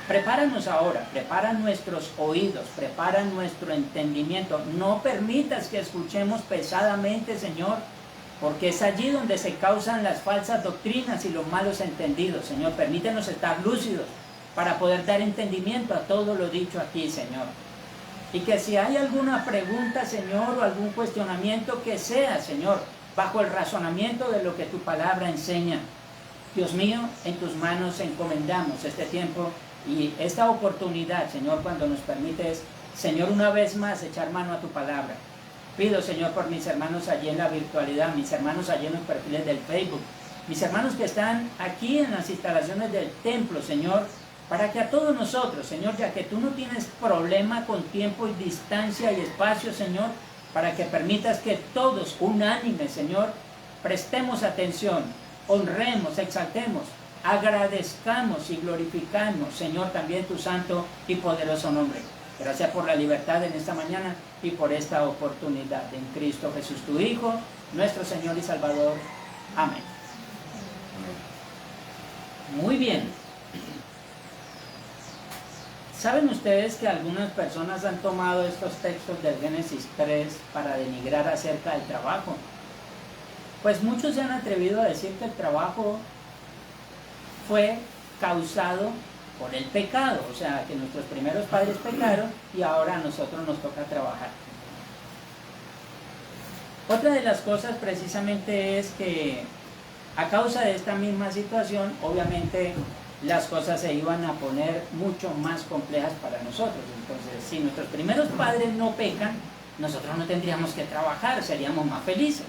Prepáranos ahora, prepara nuestros oídos, prepara nuestro entendimiento. No permitas que escuchemos pesadamente, Señor, porque es allí donde se causan las falsas doctrinas y los malos entendidos. Señor, permítenos estar lúcidos para poder dar entendimiento a todo lo dicho aquí, Señor. Y que si hay alguna pregunta, Señor, o algún cuestionamiento, que sea, Señor, bajo el razonamiento de lo que tu palabra enseña. Dios mío, en tus manos encomendamos este tiempo y esta oportunidad, Señor, cuando nos permites, Señor, una vez más echar mano a tu palabra. Pido, Señor, por mis hermanos allí en la virtualidad, mis hermanos allí en los perfiles del Facebook, mis hermanos que están aquí en las instalaciones del templo, Señor, para que a todos nosotros, Señor, ya que tú no tienes problema con tiempo y distancia y espacio, Señor, para que permitas que todos, unánimes, Señor, prestemos atención, honremos, exaltemos, agradezcamos y glorificamos, Señor, también tu santo y poderoso nombre. Gracias por la libertad en esta mañana y por esta oportunidad. En Cristo Jesús, tu Hijo, nuestro Señor y Salvador. Amén. Muy bien. ¿Saben ustedes que algunas personas han tomado estos textos del Génesis 3 para denigrar acerca del trabajo? Pues muchos se han atrevido a decir que el trabajo fue causado por el pecado, o sea, que nuestros primeros padres pecaron y ahora a nosotros nos toca trabajar. Otra de las cosas precisamente es que a causa de esta misma situación, obviamente las cosas se iban a poner mucho más complejas para nosotros. Entonces, si nuestros primeros padres no pecan, nosotros no tendríamos que trabajar, seríamos más felices,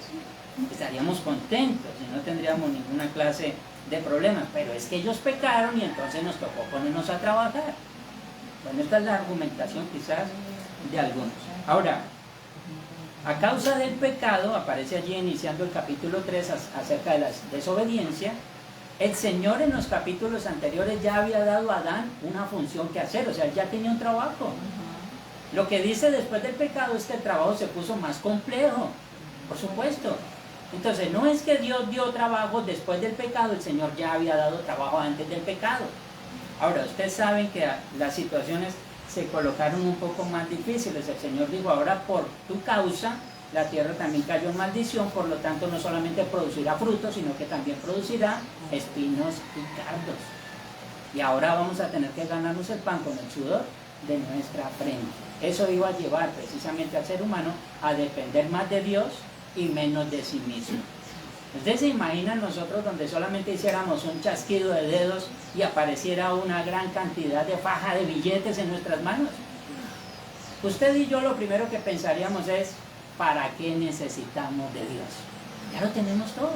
estaríamos contentos y no tendríamos ninguna clase de problemas, pero es que ellos pecaron y entonces nos tocó ponernos a trabajar. Bueno, esta es la argumentación quizás de algunos. Ahora, a causa del pecado, aparece allí iniciando el capítulo 3 acerca de la desobediencia, el Señor en los capítulos anteriores ya había dado a Adán una función que hacer, o sea, ya tenía un trabajo. Lo que dice después del pecado es que el trabajo se puso más complejo, por supuesto. Entonces, no es que Dios dio trabajo después del pecado, el Señor ya había dado trabajo antes del pecado. Ahora, ustedes saben que las situaciones se colocaron un poco más difíciles. El Señor dijo, ahora por tu causa, la tierra también cayó en maldición, por lo tanto no solamente producirá frutos, sino que también producirá espinos y cardos. Y ahora vamos a tener que ganarnos el pan con el sudor de nuestra frente. Eso iba a llevar precisamente al ser humano a depender más de Dios y menos de sí mismo. Ustedes se imaginan nosotros donde solamente hiciéramos un chasquido de dedos y apareciera una gran cantidad de faja de billetes en nuestras manos. Usted y yo lo primero que pensaríamos es, ¿para qué necesitamos de Dios? Ya lo tenemos todo.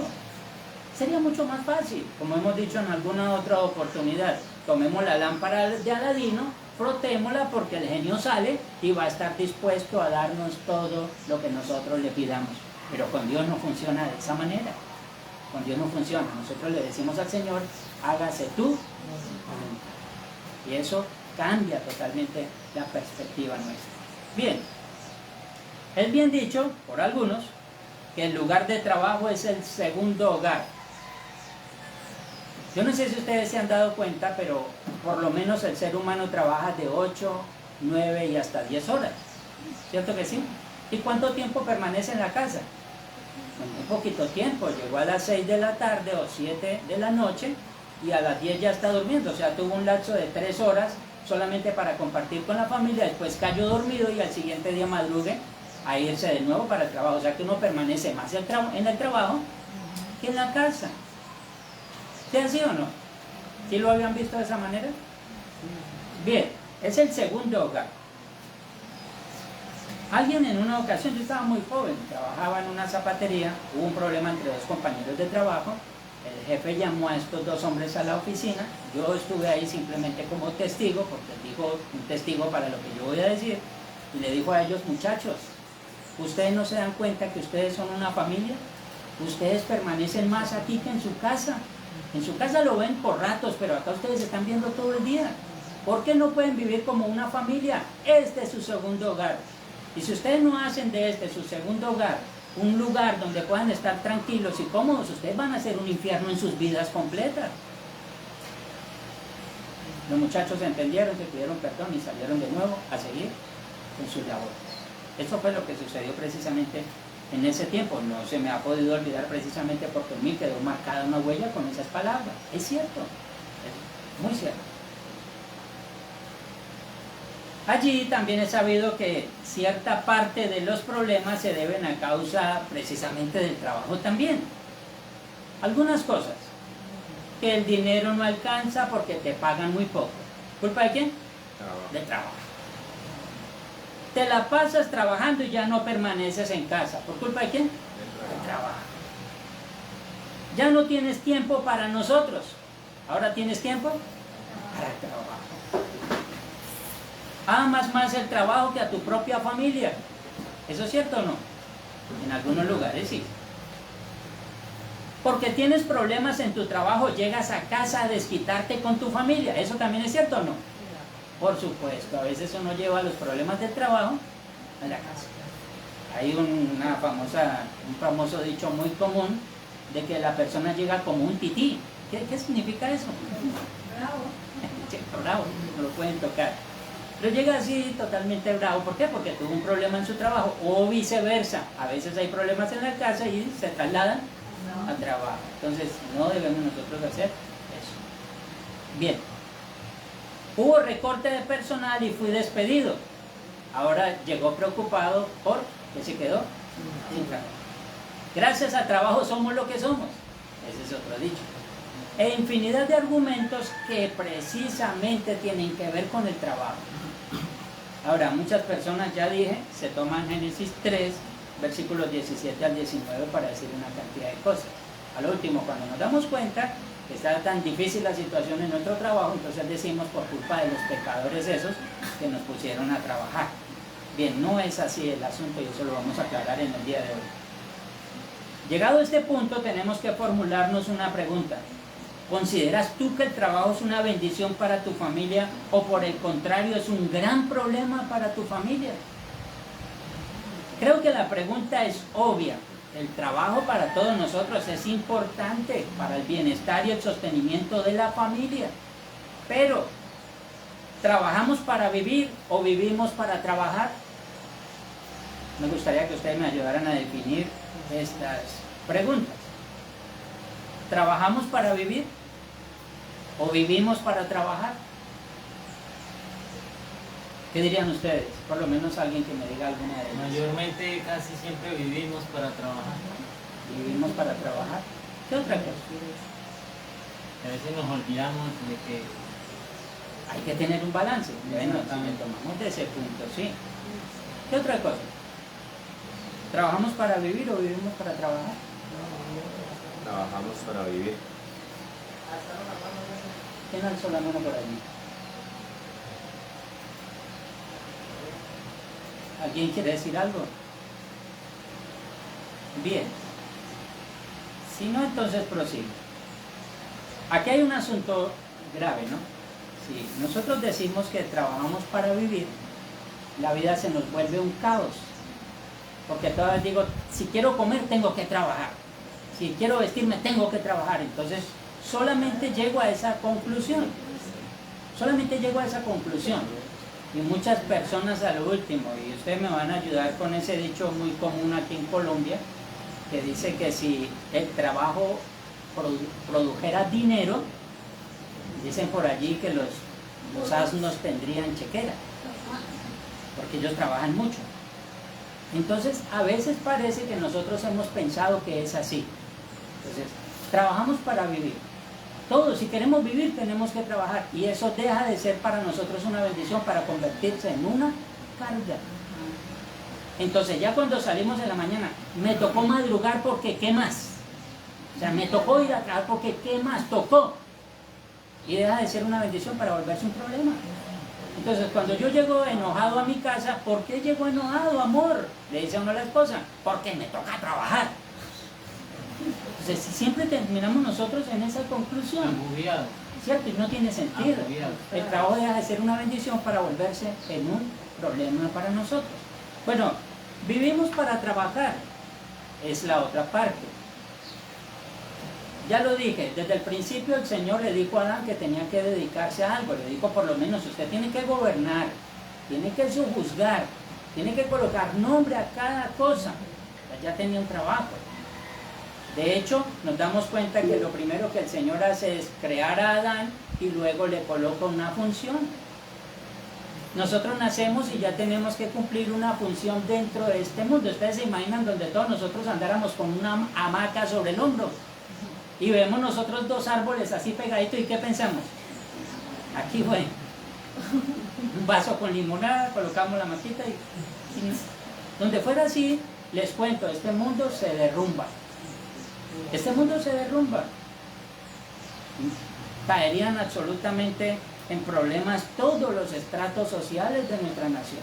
Sería mucho más fácil, como hemos dicho en alguna otra oportunidad. Tomemos la lámpara de Aladino, frotémosla porque el genio sale y va a estar dispuesto a darnos todo lo que nosotros le pidamos. Pero con Dios no funciona de esa manera. Con Dios no funciona. Nosotros le decimos al Señor, hágase tú voluntad. Y eso cambia totalmente la perspectiva nuestra. Bien, es bien dicho por algunos que el lugar de trabajo es el segundo hogar. Yo no sé si ustedes se han dado cuenta, pero por lo menos el ser humano trabaja de 8, 9 y hasta 10 horas. ¿Cierto que sí? ¿Y cuánto tiempo permanece en la casa? Muy poquito tiempo. Llegó a las 6 de la tarde o 7 de la noche y a las 10 ya está durmiendo. O sea, tuvo un lapso de 3 horas solamente para compartir con la familia. Después cayó dormido y al siguiente día madrugue a irse de nuevo para el trabajo. O sea que uno permanece más en el trabajo que en la casa. ¿Sí así o no? ¿Sí lo habían visto de esa manera? Bien, es el segundo hogar. Alguien en una ocasión, yo estaba muy joven, trabajaba en una zapatería, hubo un problema entre dos compañeros de trabajo, el jefe llamó a estos dos hombres a la oficina, yo estuve ahí simplemente como testigo, porque dijo un testigo para lo que yo voy a decir, y le dijo a ellos, muchachos, ¿ustedes no se dan cuenta que ustedes son una familia? Ustedes permanecen más aquí que en su casa. En su casa lo ven por ratos, pero acá ustedes se están viendo todo el día. ¿Por qué no pueden vivir como una familia? Este es su segundo hogar. Y si ustedes no hacen de este su segundo hogar un lugar donde puedan estar tranquilos y cómodos, ustedes van a hacer un infierno en sus vidas completas. Los muchachos entendieron, se pidieron perdón y salieron de nuevo a seguir con sus labores. Eso fue lo que sucedió precisamente en ese tiempo. No se me ha podido olvidar precisamente porque en mí quedó marcada una huella con esas palabras. Es cierto, es muy cierto. Allí también he sabido que cierta parte de los problemas se deben a causa precisamente del trabajo también. Algunas cosas, que el dinero no alcanza porque te pagan muy poco. ¿Culpa de quién? De trabajo. Te la pasas trabajando y ya no permaneces en casa. ¿Por culpa de quién? Del trabajo. Ya no tienes tiempo para nosotros. Ahora tienes tiempo para el trabajo. Amas más el trabajo que a tu propia familia. ¿Eso es cierto o no? En algunos lugares sí. Porque tienes problemas en tu trabajo, llegas a casa a desquitarte con tu familia. ¿Eso también es cierto o no? Por supuesto, a veces uno lleva los problemas del trabajo a la casa. Hay un famoso dicho muy común de que la persona llega como un tití. ¿Qué significa eso? Bravo. Bravo, no lo pueden tocar. Pero llega así totalmente bravo. ¿Por qué? Porque tuvo un problema en su trabajo o viceversa. A veces hay problemas en la casa y se trasladan al trabajo. Entonces no debemos nosotros hacer eso. Bien. Hubo recorte de personal y fui despedido. Ahora llegó preocupado porque se quedó sin trabajo. Gracias al trabajo somos lo que somos. Ese es otro dicho. E infinidad de argumentos que precisamente tienen que ver con el trabajo. Ahora, muchas personas, ya dije, se toman Génesis 3, versículos 17 al 19 para decir una cantidad de cosas. Al último, cuando nos damos cuenta que está tan difícil la situación en nuestro trabajo, entonces decimos por culpa de los pecadores esos que nos pusieron a trabajar. Bien, no es así el asunto y eso lo vamos a aclarar en el día de hoy. Llegado a este punto, tenemos que formularnos una pregunta. ¿Consideras tú que el trabajo es una bendición para tu familia o por el contrario es un gran problema para tu familia? Creo que la pregunta es obvia. El trabajo para todos nosotros es importante para el bienestar y el sostenimiento de la familia. Pero, ¿trabajamos para vivir o vivimos para trabajar? Me gustaría que ustedes me ayudaran a definir estas preguntas. ¿Trabajamos para vivir o vivimos para trabajar? ¿Qué dirían ustedes? Por lo menos alguien que me diga alguna de ellas. Mayormente casi siempre vivimos para trabajar. vivimos para trabajar. ¿Qué otra cosa? A veces nos olvidamos de que Hay que tener un balance. Bueno, si le tomamos de ese punto, sí. ¿Qué otra cosa? ¿Trabajamos para vivir o vivimos para trabajar? Trabajamos para vivir. ¿Quién alzó la mano por allí? ¿Alguien quiere decir algo? Bien. Si no, entonces prosigo. Aquí hay un asunto grave, ¿no? Si nosotros decimos que trabajamos para vivir, la vida se nos vuelve un caos. Porque todas digo, si quiero comer, tengo que trabajar. Si quiero vestirme, tengo que trabajar. Entonces, solamente llego a esa conclusión. Solamente llego a esa conclusión. Y muchas personas a lo último, y ustedes me van a ayudar con ese dicho muy común aquí en Colombia, que dice que si el trabajo produjera dinero, dicen por allí que los asnos tendrían chequera, porque ellos trabajan mucho. Entonces, a veces parece que nosotros hemos pensado que es así. Entonces, trabajamos para vivir. Todos, si queremos vivir, tenemos que trabajar. Y eso deja de ser para nosotros una bendición para convertirse en una carga. Entonces, ya cuando salimos de la mañana, me tocó madrugar porque ¿qué más? O sea, me tocó ir a trabajar porque ¿qué más? Tocó. Y deja de ser una bendición para volverse un problema. Entonces, cuando yo llego enojado a mi casa, ¿por qué llego enojado, amor? Le dice a uno a la esposa, porque me toca trabajar. Entonces, siempre terminamos nosotros en esa conclusión. agobiados. ¿Cierto? Y no tiene sentido. El trabajo deja de ser una bendición para volverse en un problema para nosotros. Bueno, vivimos para trabajar. Es la otra parte. Ya lo dije, desde el principio el Señor le dijo a Adán que tenía que dedicarse a algo. Le dijo, por lo menos, usted tiene que gobernar, tiene que sojuzgar, tiene que colocar nombre a cada cosa. Ya tenía un trabajo. De hecho, nos damos cuenta que lo primero que el Señor hace es crear a Adán y luego le coloca una función. Nosotros nacemos y ya tenemos que cumplir una función dentro de este mundo. Ustedes se imaginan donde todos nosotros andáramos con una hamaca sobre el hombro y vemos nosotros dos árboles así pegaditos y ¿qué pensamos? Aquí fue un vaso con limonada, colocamos la maquita y donde fuera así, les cuento, este mundo se derrumba. Este mundo se derrumba. Caerían absolutamente en problemas todos los estratos sociales de nuestra nación.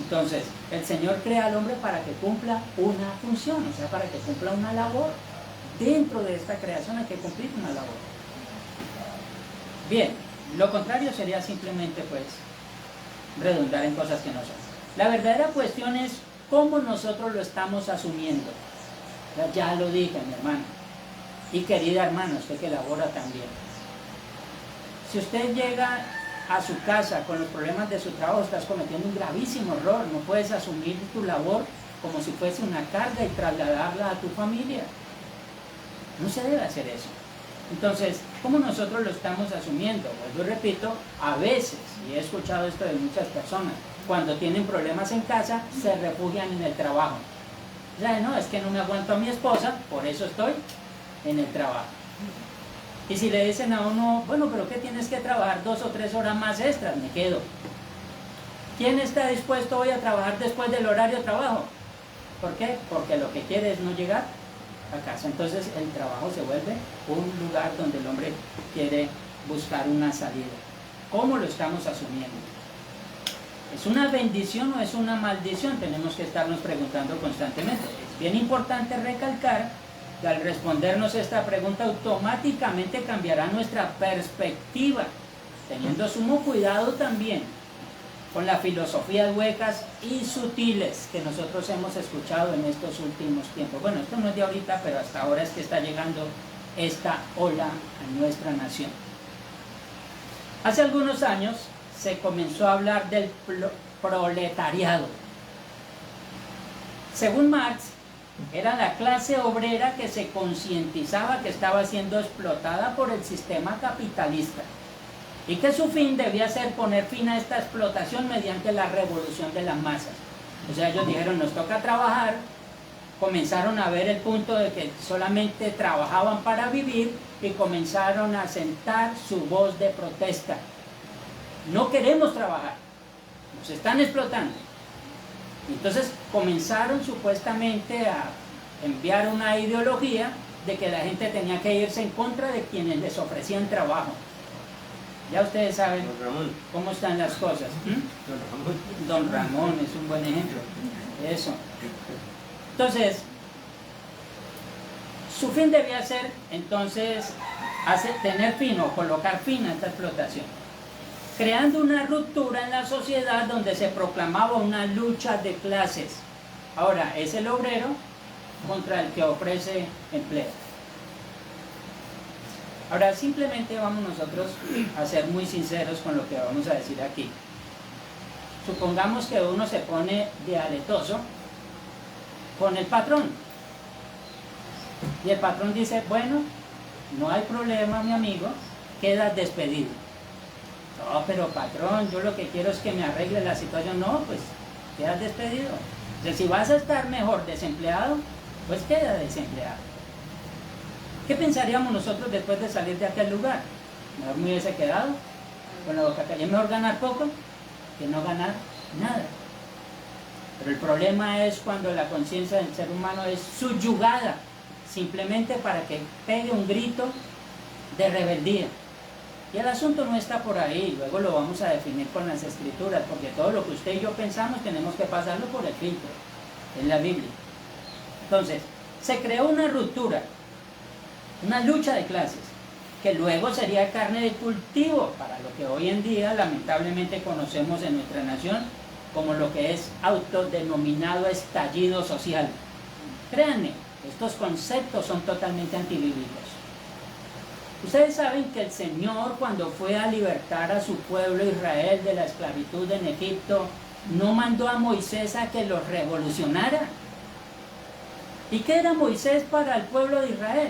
Entonces, el Señor crea al hombre para que cumpla una función, o sea, para que cumpla una labor. Dentro de esta creación hay que cumplir una labor. Bien, lo contrario sería simplemente, pues, redundar en cosas que no son. La verdadera cuestión es cómo nosotros lo estamos asumiendo. Ya lo dije, mi hermano. Y querida hermana, usted que labora también. Si usted llega a su casa con los problemas de su trabajo, estás cometiendo un gravísimo error. No puedes asumir tu labor como si fuese una carga y trasladarla a tu familia. No se debe hacer eso. Entonces, ¿cómo nosotros lo estamos asumiendo? Vuelvo y repito, a veces, y he escuchado esto de muchas personas, cuando tienen problemas en casa, se refugian en el trabajo. O sea, no, es que no me aguanto a mi esposa, por eso estoy en el trabajo. Y si le dicen a uno, bueno, pero ¿qué tienes que trabajar 2 o 3 horas más extras? Me quedo. ¿Quién está dispuesto hoy a trabajar después del horario de trabajo? ¿Por qué? Porque lo que quiere es no llegar a casa. Entonces el trabajo se vuelve un lugar donde el hombre quiere buscar una salida. ¿Cómo lo estamos asumiendo? ¿Es una bendición o es una maldición? Tenemos que estarnos preguntando constantemente. Es bien importante recalcar que al respondernos esta pregunta automáticamente cambiará nuestra perspectiva, teniendo sumo cuidado también con las filosofías huecas y sutiles que nosotros hemos escuchado en estos últimos tiempos. Bueno, esto no es de ahorita, pero hasta ahora es que está llegando esta ola a nuestra nación. Hace algunos años se comenzó a hablar del proletariado. Según Marx, era la clase obrera que se concientizaba que estaba siendo explotada por el sistema capitalista y que su fin debía ser poner fin a esta explotación mediante la revolución de las masas. O sea, ellos dijeron, nos toca trabajar comenzaron a ver el punto de que solamente trabajaban para vivir y comenzaron a sentar su voz de protesta. No queremos trabajar, nos están explotando. Entonces comenzaron supuestamente a enviar una ideología de que la gente tenía que irse en contra de quienes les ofrecían trabajo. Ya ustedes saben cómo están las cosas. Don Ramón es un buen ejemplo. Eso. Entonces, su fin debía ser, entonces, tener fin o colocar fin a esta explotación, creando una ruptura en la sociedad donde se proclamaba una lucha de clases. Ahora, es el obrero contra el que ofrece empleo. Ahora, simplemente vamos nosotros a ser muy sinceros con lo que vamos a decir aquí. Supongamos que uno se pone de aletoso con el patrón. Y el patrón dice, bueno, no hay problema, mi amigo, quedas despedido. No, pero patrón, yo lo que quiero es que me arregle la situación. No, pues quedas despedido. Entonces, si vas a estar mejor desempleado, pues queda desempleado. ¿Qué pensaríamos nosotros después de salir de aquel lugar? Mejor me hubiese quedado con la boca callada. Es mejor ganar poco que no ganar nada. Pero el problema es cuando la conciencia del ser humano es subyugada simplemente para que pegue un grito de rebeldía. Y el asunto no está por ahí, luego lo vamos a definir con las escrituras, porque todo lo que usted y yo pensamos tenemos que pasarlo por el filtro, en la Biblia. Entonces, se creó una ruptura, una lucha de clases, que luego sería carne de cultivo para lo que hoy en día lamentablemente conocemos en nuestra nación como lo que es autodenominado estallido social. Créanme, estos conceptos son totalmente antibíblicos. Ustedes saben que el Señor, cuando fue a libertar a su pueblo Israel de la esclavitud en Egipto, no mandó a Moisés a que los revolucionara. ¿Y qué era Moisés para el pueblo de Israel?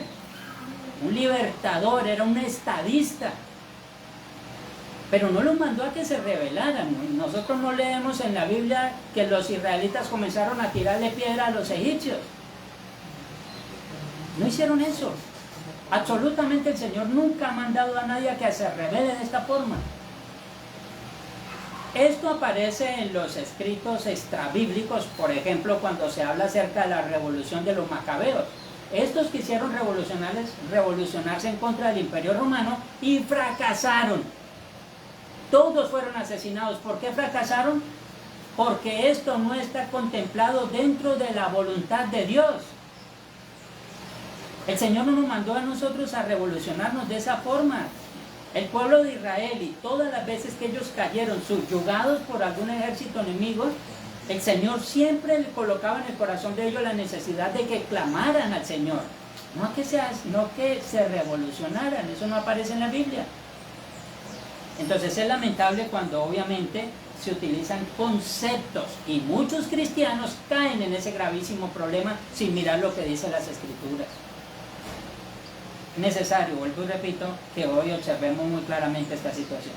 Un libertador, era un estadista. Pero no los mandó a que se rebelaran. Nosotros no leemos en la Biblia que los israelitas comenzaron a tirarle piedra a los egipcios. No hicieron eso. Absolutamente el Señor nunca ha mandado a nadie a que se rebele de esta forma. Esto aparece en los escritos extrabíblicos, por ejemplo, cuando se habla acerca de la revolución de los macabeos. Estos quisieron revolucionarse en contra del Imperio Romano y fracasaron. Todos fueron asesinados. ¿Por qué fracasaron? Porque esto no está contemplado dentro de la voluntad de Dios. El Señor no nos mandó a nosotros a revolucionarnos de esa forma. El pueblo de Israel y todas las veces que ellos cayeron subyugados por algún ejército enemigo, el Señor siempre le colocaba en el corazón de ellos la necesidad de que clamaran al Señor. No que se revolucionaran, eso no aparece en la Biblia. Entonces es lamentable cuando obviamente se utilizan conceptos y muchos cristianos caen en ese gravísimo problema sin mirar lo que dicen las Escrituras. Necesario, vuelvo y repito, que hoy observemos muy claramente esta situación.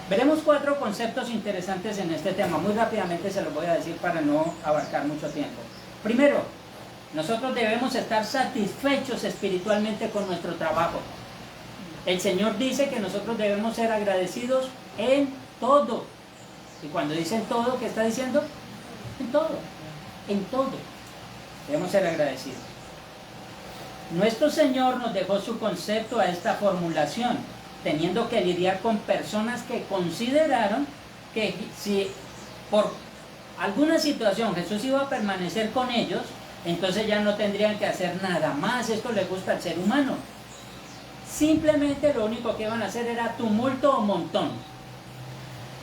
Veremos 4 conceptos interesantes en este tema. Muy rápidamente se los voy a decir para no abarcar mucho tiempo. Primero, nosotros debemos estar satisfechos espiritualmente con nuestro trabajo. El Señor dice que nosotros debemos ser agradecidos en todo. Y cuando dice en todo, ¿qué está diciendo? En todo. En todo. Debemos ser agradecidos. Nuestro Señor nos dejó su concepto a esta formulación, teniendo que lidiar con personas que consideraron que si por alguna situación Jesús iba a permanecer con ellos, entonces ya no tendrían que hacer nada más. Esto le gusta al ser humano. Simplemente lo único que iban a hacer era tumulto o montón.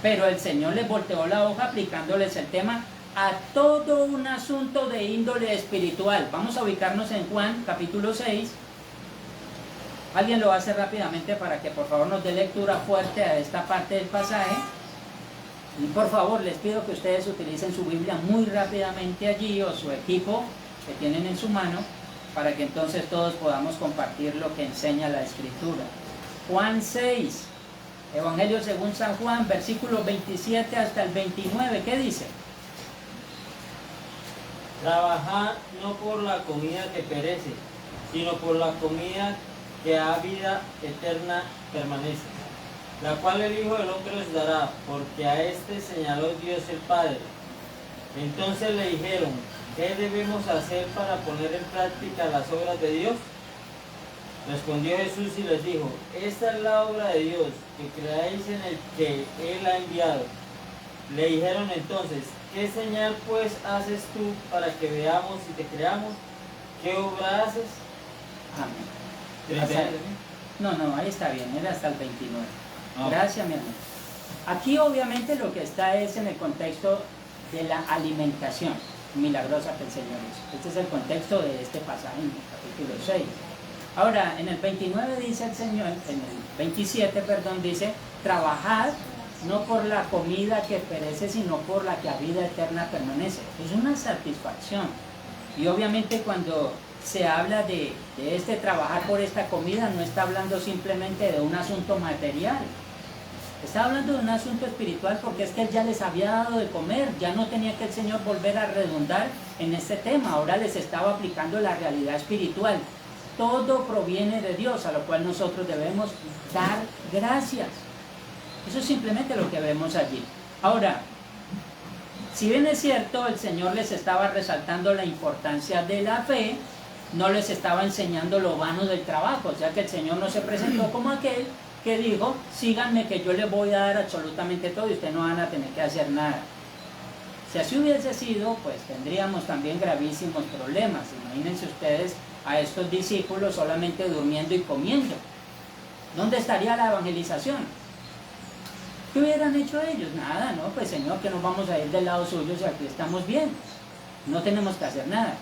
Pero el Señor les volteó la hoja aplicándoles el tema a todo un asunto de índole espiritual. Vamos a ubicarnos en Juan capítulo 6. Alguien lo hace rápidamente para que por favor nos dé lectura fuerte a esta parte del pasaje. Y por favor les pido que ustedes utilicen su Biblia muy rápidamente allí o su equipo que tienen en su mano para que entonces todos podamos compartir lo que enseña la Escritura. Juan 6, Evangelio según San Juan, versículos 27 hasta el 29, ¿qué dice? Trabajad no por la comida que perece, sino por la comida que a vida eterna permanece, la cual el Hijo del Hombre os dará, porque a este señaló Dios el Padre. Entonces le dijeron, ¿qué debemos hacer para poner en práctica las obras de Dios? Respondió Jesús y les dijo, esta es la obra de Dios, que creáis en el que Él ha enviado. Le dijeron entonces, ¿qué señal pues haces tú para que veamos y te creamos? ¿Qué obra haces? Amén. Hasta- No, ahí está bien, era hasta el 29. Ah. Gracias, mi hermano. Aquí obviamente lo que está es en el contexto de la alimentación milagrosa que el Señor hizo. Este es el contexto de este pasaje en el capítulo 6. Ahora, en el 29 dice el Señor, en el 27, perdón, dice, trabajad no por la comida que perece, sino por la que a vida eterna permanece. Es una satisfacción. Y obviamente cuando se habla de este trabajar por esta comida, no está hablando simplemente de un asunto material. Está hablando de un asunto espiritual, porque es que Él ya les había dado de comer, ya no tenía que el Señor volver a redundar en este tema, ahora les estaba aplicando la realidad espiritual. Todo proviene de Dios, a lo cual nosotros debemos dar gracias. Eso es simplemente lo que vemos allí. Ahora, si bien es cierto, el Señor les estaba resaltando la importancia de la fe, no les estaba enseñando lo vano del trabajo, o sea que el Señor no se presentó como aquel que dijo, síganme que yo les voy a dar absolutamente todo y ustedes no van a tener que hacer nada. Si así hubiese sido, pues tendríamos también gravísimos problemas. Imagínense ustedes a estos discípulos solamente durmiendo y comiendo. ¿Dónde estaría la evangelización? ¿Qué hubieran hecho ellos? Nada, ¿no? Pues Señor, que nos vamos a ir del lado suyo si aquí estamos bien. No tenemos que hacer nada.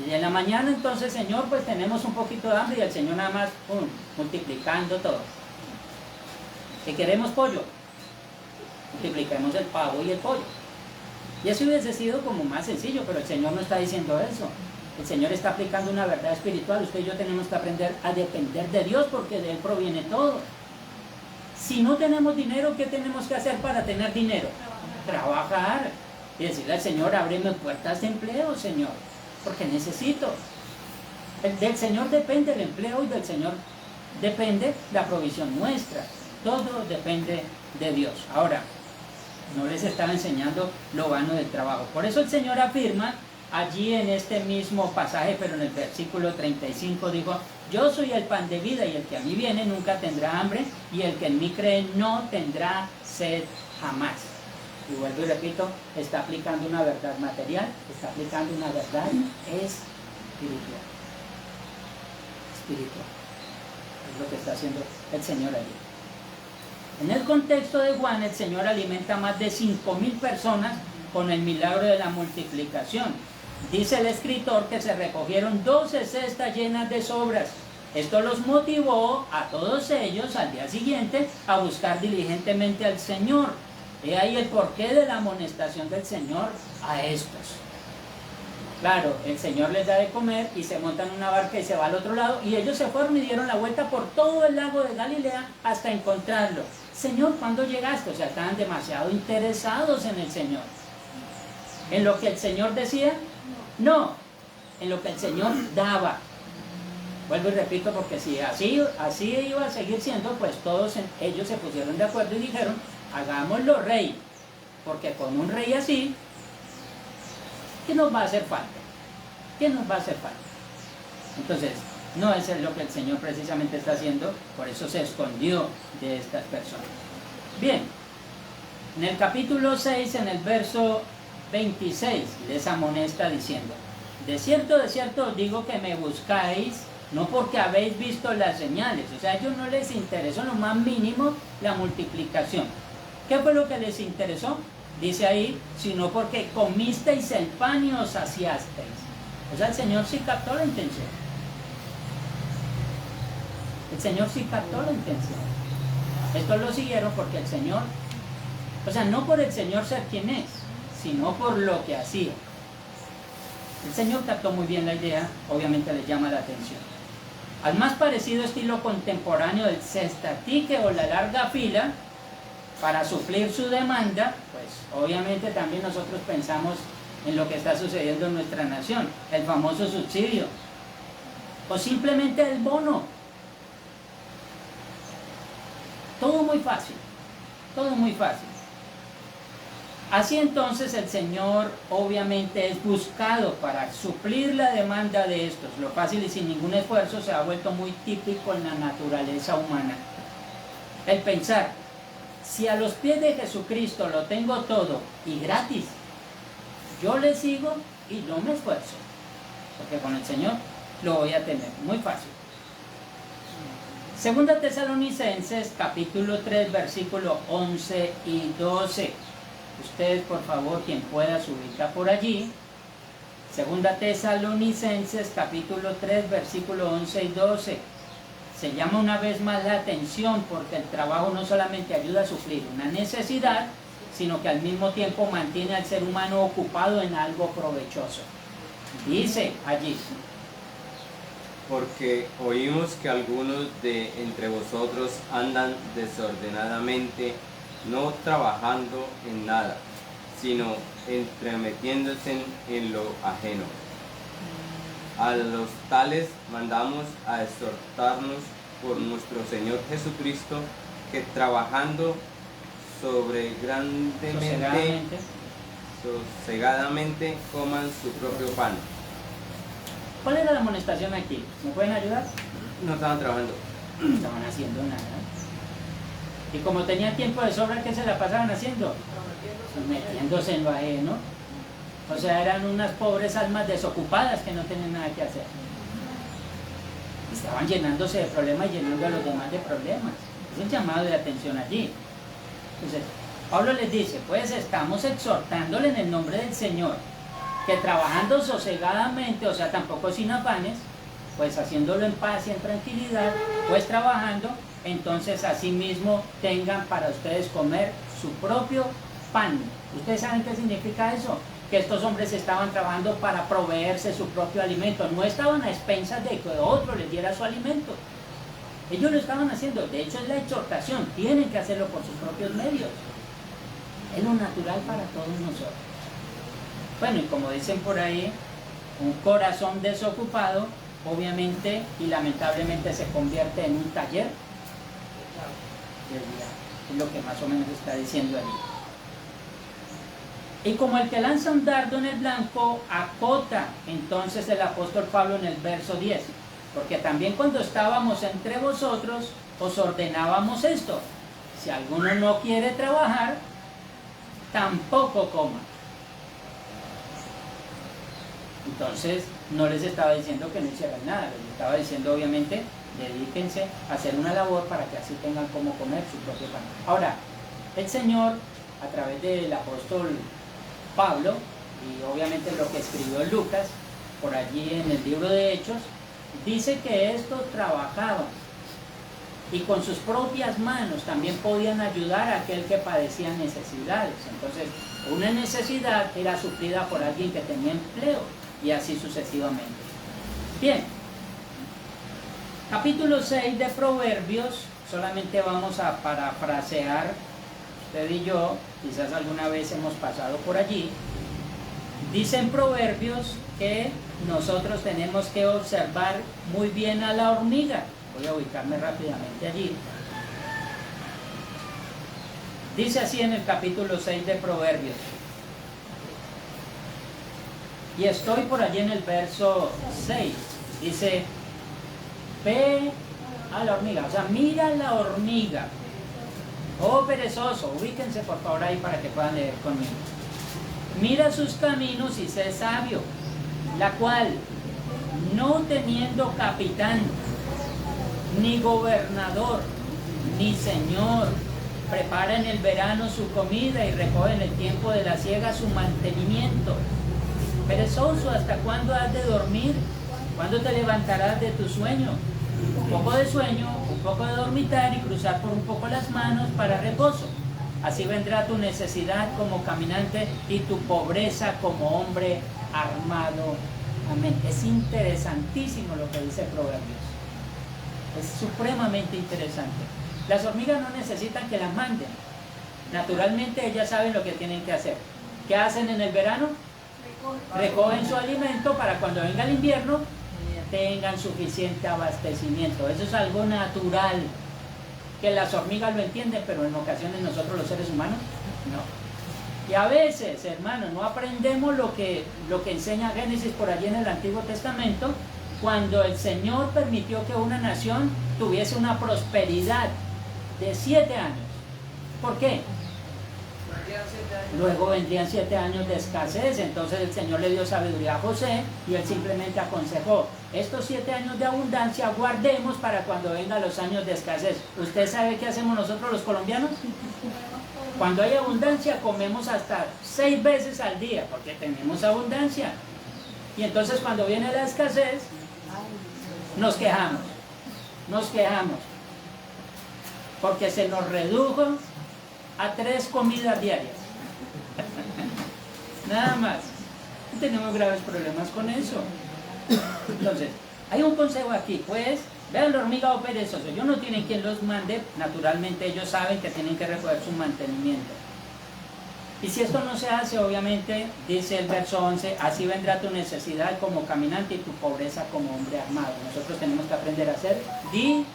Y en la mañana entonces, Señor, pues tenemos un poquito de hambre y el Señor nada más, multiplicando todo. ¿Que queremos pollo? Multiplicamos el pavo y el pollo. Y eso hubiese sido como más sencillo, pero el Señor no está diciendo eso. El Señor está aplicando una verdad espiritual. Usted y yo tenemos que aprender a depender de Dios, porque de Él proviene todo. Si no tenemos dinero, ¿qué tenemos que hacer para tener dinero? Trabajar. Y decirle al Señor, ábreme puertas de empleo, Señor, porque necesito. Del Señor depende el empleo y del Señor depende la provisión nuestra. Todo depende de Dios. Ahora, no les estaba enseñando lo vano del trabajo. Por eso el Señor afirma allí en este mismo pasaje, pero en el versículo 35 dijo, yo soy el pan de vida y el que a mí viene nunca tendrá hambre y el que en mí cree no tendrá sed jamás. Y vuelvo y repito, está aplicando una verdad material, está aplicando una verdad espiritual. Espiritual. Es lo que está haciendo el Señor allí. En el contexto de Juan, el Señor alimenta a más de 5,000 personas con el milagro de la multiplicación. Dice el escritor que se recogieron 12 cestas llenas de sobras. Esto los motivó a todos ellos al día siguiente a buscar diligentemente al Señor. He ahí el porqué de la amonestación del Señor a estos. Claro, el Señor les da de comer y se montan en una barca y se va al otro lado, y ellos se fueron y dieron la vuelta por todo el lago de Galilea hasta encontrarlo. Señor, ¿cuándo llegaste? O sea, estaban demasiado interesados en el Señor. ¿En lo que el Señor decía? No, en lo que el Señor daba. Vuelvo y repito, porque si así iba a seguir siendo, pues todos ellos se pusieron de acuerdo y dijeron, hagámoslo rey, porque con un rey así, ¿qué nos va a hacer falta? ¿Qué nos va a hacer falta? Entonces, no es lo que el Señor precisamente está haciendo, por eso se escondió de estas personas. Bien, en el capítulo 6, en el verso 26, les amonesta diciendo, de cierto os digo que me buscáis, no porque habéis visto las señales. O sea, a ellos no les interesó lo más mínimo la multiplicación. ¿Qué fue lo que les interesó? Dice ahí, sino porque comisteis el pan y os saciasteis. O sea, el Señor sí captó la intención. El Señor sí captó la intención. Esto lo siguieron porque el Señor, o sea, no por el Señor ser quien es, sino por lo que hacía. El Señor captó muy bien la idea, obviamente le llama la atención. Al más parecido estilo contemporáneo del cestatique o la larga fila, para suplir su demanda, pues obviamente también nosotros pensamos en lo que está sucediendo en nuestra nación, el famoso subsidio, o simplemente el bono. Todo muy fácil, todo muy fácil. Así entonces el Señor obviamente es buscado para suplir la demanda de estos. Lo fácil y sin ningún esfuerzo se ha vuelto muy típico en la naturaleza humana. El pensar, si a los pies de Jesucristo lo tengo todo y gratis, yo le sigo y no me esfuerzo, porque con el Señor lo voy a tener, muy fácil. Segunda Tesalonicenses capítulo 3 versículo 11 y 12. Ustedes por favor, quien pueda se ubica por allí. Segunda Tesalonicenses capítulo 3 versículo 11 y 12. Se llama una vez más la atención porque el trabajo no solamente ayuda a suplir una necesidad, sino que al mismo tiempo mantiene al ser humano ocupado en algo provechoso. Dice allí: porque oímos que algunos de entre vosotros andan desordenadamente, no trabajando en nada, sino entremetiéndose en lo ajeno. A los tales mandamos a exhortarnos por nuestro Señor Jesucristo, que trabajando sosegadamente coman su propio pan. ¿Cuál era la amonestación aquí? ¿Me pueden ayudar? No estaban trabajando. No estaban haciendo nada. Y como tenían tiempo de sobra, ¿qué se la pasaban haciendo? Metiéndose en lo ajeno. O sea, eran unas pobres almas desocupadas que no tenían nada que hacer. Estaban llenándose de problemas y llenando a los demás de problemas. Es el llamado de atención allí. Entonces, Pablo les dice, pues estamos exhortándole en el nombre del Señor, que trabajando sosegadamente, o sea, tampoco sin afanes, pues haciéndolo en paz y en tranquilidad, pues trabajando, entonces asimismo tengan para ustedes comer su propio pan. ¿Ustedes saben qué significa eso? Que estos hombres estaban trabajando para proveerse su propio alimento, no estaban a expensas de que otro les diera su alimento. Ellos lo estaban haciendo, de hecho es la exhortación, tienen que hacerlo por sus propios medios. Es lo natural para todos nosotros. Bueno, y como dicen por ahí, un corazón desocupado, obviamente y lamentablemente se convierte en un taller del diablo. Es lo que más o menos está diciendo allí. Y como el que lanza un dardo en el blanco, acota entonces el apóstol Pablo en el verso 10. Porque también cuando estábamos entre vosotros, os ordenábamos esto: si alguno no quiere trabajar, tampoco coma. Entonces, no les estaba diciendo que no hicieran nada, les estaba diciendo obviamente, dedíquense a hacer una labor para que así tengan cómo comer su propio pan. Ahora, el Señor, a través del apóstol Pablo, y obviamente lo que escribió Lucas, por allí en el libro de Hechos, dice que estos trabajaban y con sus propias manos también podían ayudar a aquel que padecía necesidades. Entonces, una necesidad era suplida por alguien que tenía empleo y así sucesivamente. Bien, capítulo 6 de Proverbios, solamente vamos a parafrasear, usted y yo, quizás alguna vez hemos pasado por allí. Dice en Proverbios que nosotros tenemos que observar muy bien a la hormiga. Voy a ubicarme rápidamente allí. Dice así en el capítulo 6 de Proverbios. Y estoy por allí en el verso 6. Dice, ve a la hormiga, o sea, mira la hormiga. Oh perezoso, ubíquense por favor ahí para que puedan leer conmigo. Mira sus caminos y sé sabio, la cual, no teniendo capitán, ni gobernador, ni señor, prepara en el verano su comida y recoge en el tiempo de la siega su mantenimiento. Perezoso, ¿hasta cuándo has de dormir? ¿Cuándo te levantarás de tu sueño? Un poco de sueño, un poco de dormitar y cruzar por un poco las manos para reposo. Así vendrá tu necesidad como caminante y tu pobreza como hombre armado. Amén. Es interesantísimo lo que dice Proverbios. Es supremamente interesante. Las hormigas no necesitan que las manden. Naturalmente ellas saben lo que tienen que hacer. ¿Qué hacen en el verano? recogen su alimento para cuando venga el invierno tengan suficiente abastecimiento. Eso es algo natural, que las hormigas lo entienden, pero en ocasiones nosotros los seres humanos no. Y a veces, hermanos, no aprendemos lo que enseña Génesis por allí en el Antiguo Testamento, cuando el Señor permitió que una nación tuviese una prosperidad de 7 años. ¿Por qué? Luego vendrían 7 años de escasez. Entonces el Señor le dio sabiduría a José y él simplemente aconsejó: estos 7 años de abundancia guardemos para cuando vengan los años de escasez. ¿Usted sabe qué hacemos nosotros los colombianos? Cuando hay abundancia comemos hasta 6 veces al día porque tenemos abundancia. Y entonces cuando viene la escasez nos quejamos porque se nos redujo a 3 comidas diarias. Nada más. Y tenemos graves problemas con eso. Entonces, hay un consejo aquí, pues, vean la hormiga o perezoso. Ellos no tienen quien los mande, naturalmente ellos saben que tienen que recoger su mantenimiento. Y si esto no se hace, obviamente, dice el verso 11, así vendrá tu necesidad como caminante y tu pobreza como hombre armado. Nosotros tenemos que aprender a ser diligentes.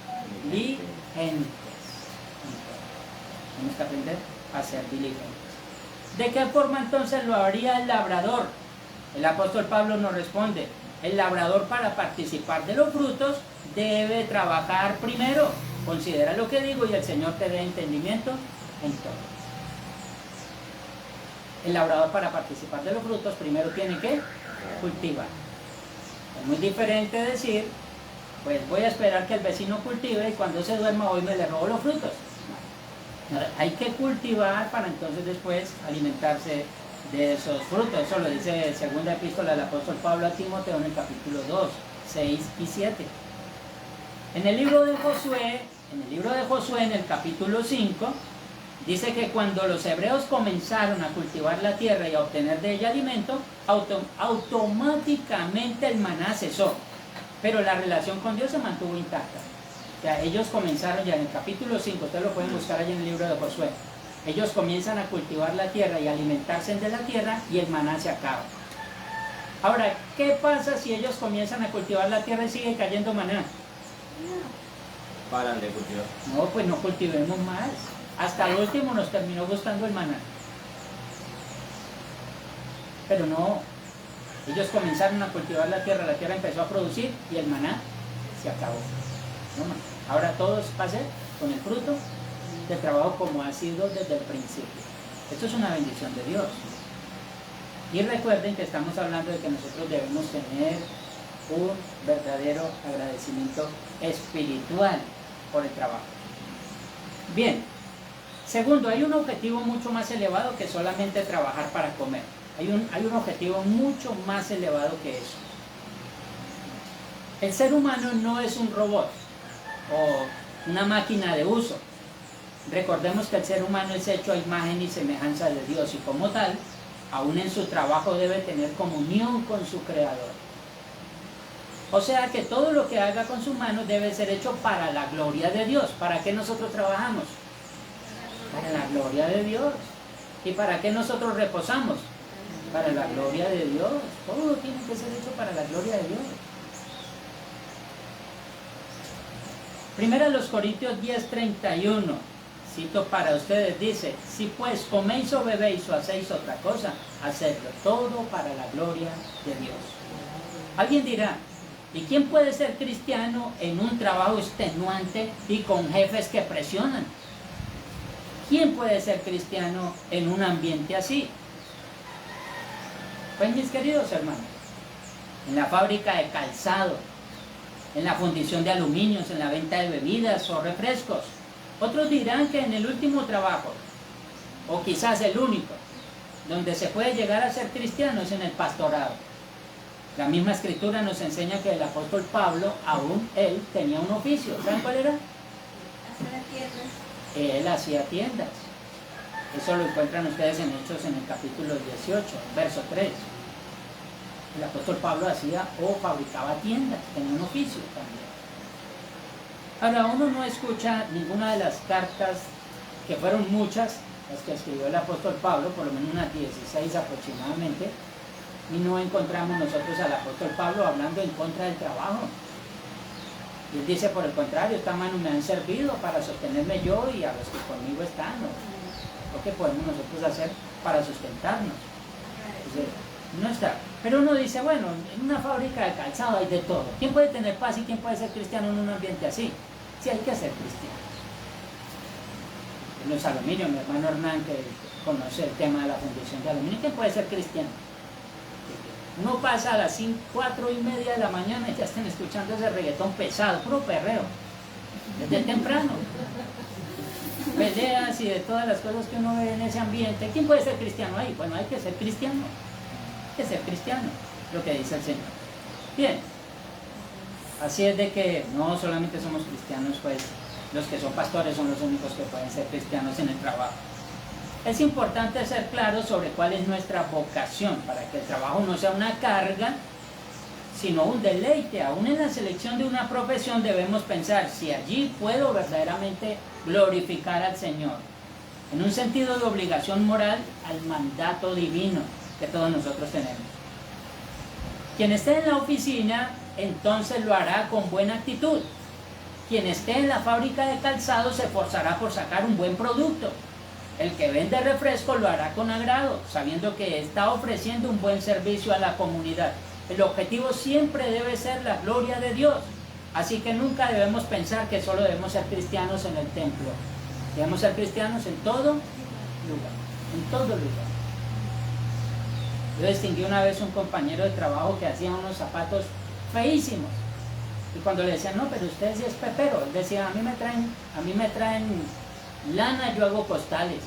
Tenemos que aprender a ser diligentes. ¿De qué forma entonces lo haría el labrador? El apóstol Pablo nos responde: el labrador, para participar de los frutos, debe trabajar primero. Considera lo que digo y el Señor te dé entendimiento en todo. El labrador, para participar de los frutos, primero tiene que cultivar. Es muy diferente decir: pues voy a esperar que el vecino cultive y cuando se duerma hoy me le robo los frutos. No, hay que cultivar para entonces después alimentarse de esos frutos. Eso lo dice segunda epístola del apóstol Pablo a Timoteo en el capítulo 2, 6 y 7. En el libro de Josué, en el capítulo 5, dice que cuando los hebreos comenzaron a cultivar la tierra y a obtener de ella alimento, automáticamente el maná cesó, pero la relación con Dios se mantuvo intacta. O sea, ellos comenzaron ya en el capítulo 5, ustedes lo pueden buscar allá en el libro de Josué. Ellos comienzan a cultivar la tierra y alimentarse de la tierra y el maná se acaba. Ahora, ¿qué pasa si ellos comienzan a cultivar la tierra y sigue cayendo maná? Paran de cultivar. No, pues no cultivemos más. Hasta el último nos terminó gustando el maná. Pero no, ellos comenzaron a cultivar la tierra empezó a producir y el maná se acabó. No más. Ahora todo va a ser con el fruto del trabajo como ha sido desde el principio. Esto es una bendición de Dios. Y recuerden que estamos hablando de que nosotros debemos tener un verdadero agradecimiento espiritual por el trabajo. Bien, segundo, hay un objetivo mucho más elevado que solamente trabajar para comer. Hay un objetivo mucho más elevado que eso. El ser humano no es un robot o una máquina de uso. Recordemos que el ser humano es hecho a imagen y semejanza de Dios y como tal, aún en su trabajo debe tener comunión con su Creador. O sea que todo lo que haga con sus manos debe ser hecho para la gloria de Dios. ¿Para qué nosotros trabajamos? Para la gloria de Dios. ¿Y para qué nosotros reposamos? Para la gloria de Dios. Todo tiene que ser hecho para la gloria de Dios. Primera los Corintios 10:31, cito para ustedes, dice: si pues coméis o bebéis o hacéis otra cosa, hacedlo todo para la gloria de Dios. Alguien dirá: ¿y quién puede ser cristiano en un trabajo extenuante y con jefes que presionan? ¿Quién puede ser cristiano en un ambiente así? Pues mis queridos hermanos, en la fábrica de calzado, en la fundición de aluminios, en la venta de bebidas o refrescos. Otros dirán que en el último trabajo, o quizás el único, donde se puede llegar a ser cristiano es en el pastorado. La misma escritura nos enseña que el apóstol Pablo, aún él, tenía un oficio. ¿Saben cuál era? Hacer tiendas. Él hacía tiendas. Eso lo encuentran ustedes en Hechos en el capítulo 18, verso 3. El apóstol Pablo hacía o fabricaba tiendas, tenía un oficio también. Ahora, uno no escucha ninguna de las cartas, que fueron muchas, las que escribió el apóstol Pablo, por lo menos unas 16 aproximadamente, Y no encontramos nosotros al apóstol Pablo hablando en contra del trabajo. Y él dice, por el contrario, estas manos me han servido para sostenerme yo y a los que conmigo están. Lo que podemos nosotros hacer para sustentarnos. Entonces, no está. Pero uno dice, bueno, en una fábrica de calzado hay de todo. ¿Quién puede tener paz y quién puede ser cristiano en un ambiente así? Sí, hay que ser cristianos. En los aluminios, mi hermano Hernán, que conoce el tema de la fundición de aluminio, ¿quién puede ser cristiano? Uno pasa a las 4:30 de la mañana y ya están escuchando ese reggaetón pesado, puro perreo, desde temprano. Peleas y de todas las cosas que uno ve en ese ambiente. ¿Quién puede ser cristiano ahí? Bueno, hay que ser cristiano. Hay que ser cristiano, lo que dice el Señor. Bien, así es de que no solamente somos cristianos, pues los que son pastores son los únicos que pueden ser cristianos en el trabajo. Es importante ser claros sobre cuál es nuestra vocación, para que el trabajo no sea una carga, sino un deleite. Aún en la selección de una profesión debemos pensar si allí puedo verdaderamente glorificar al Señor, en un sentido de obligación moral al mandato divino que todos nosotros tenemos. Quien esté en la oficina, entonces lo hará con buena actitud. Quien esté en la fábrica de calzado se esforzará por sacar un buen producto. El que vende refresco lo hará con agrado, sabiendo que está ofreciendo un buen servicio a la comunidad. El objetivo siempre debe ser la gloria de Dios. Así que nunca debemos pensar que solo debemos ser cristianos en el templo. Debemos ser cristianos en todo lugar. En todo lugar. Yo distinguí una vez un compañero de trabajo que hacía unos zapatos feísimos. Y cuando le decían, no, pero usted sí es pepero, él decía, a mí me traen lana, yo hago costales.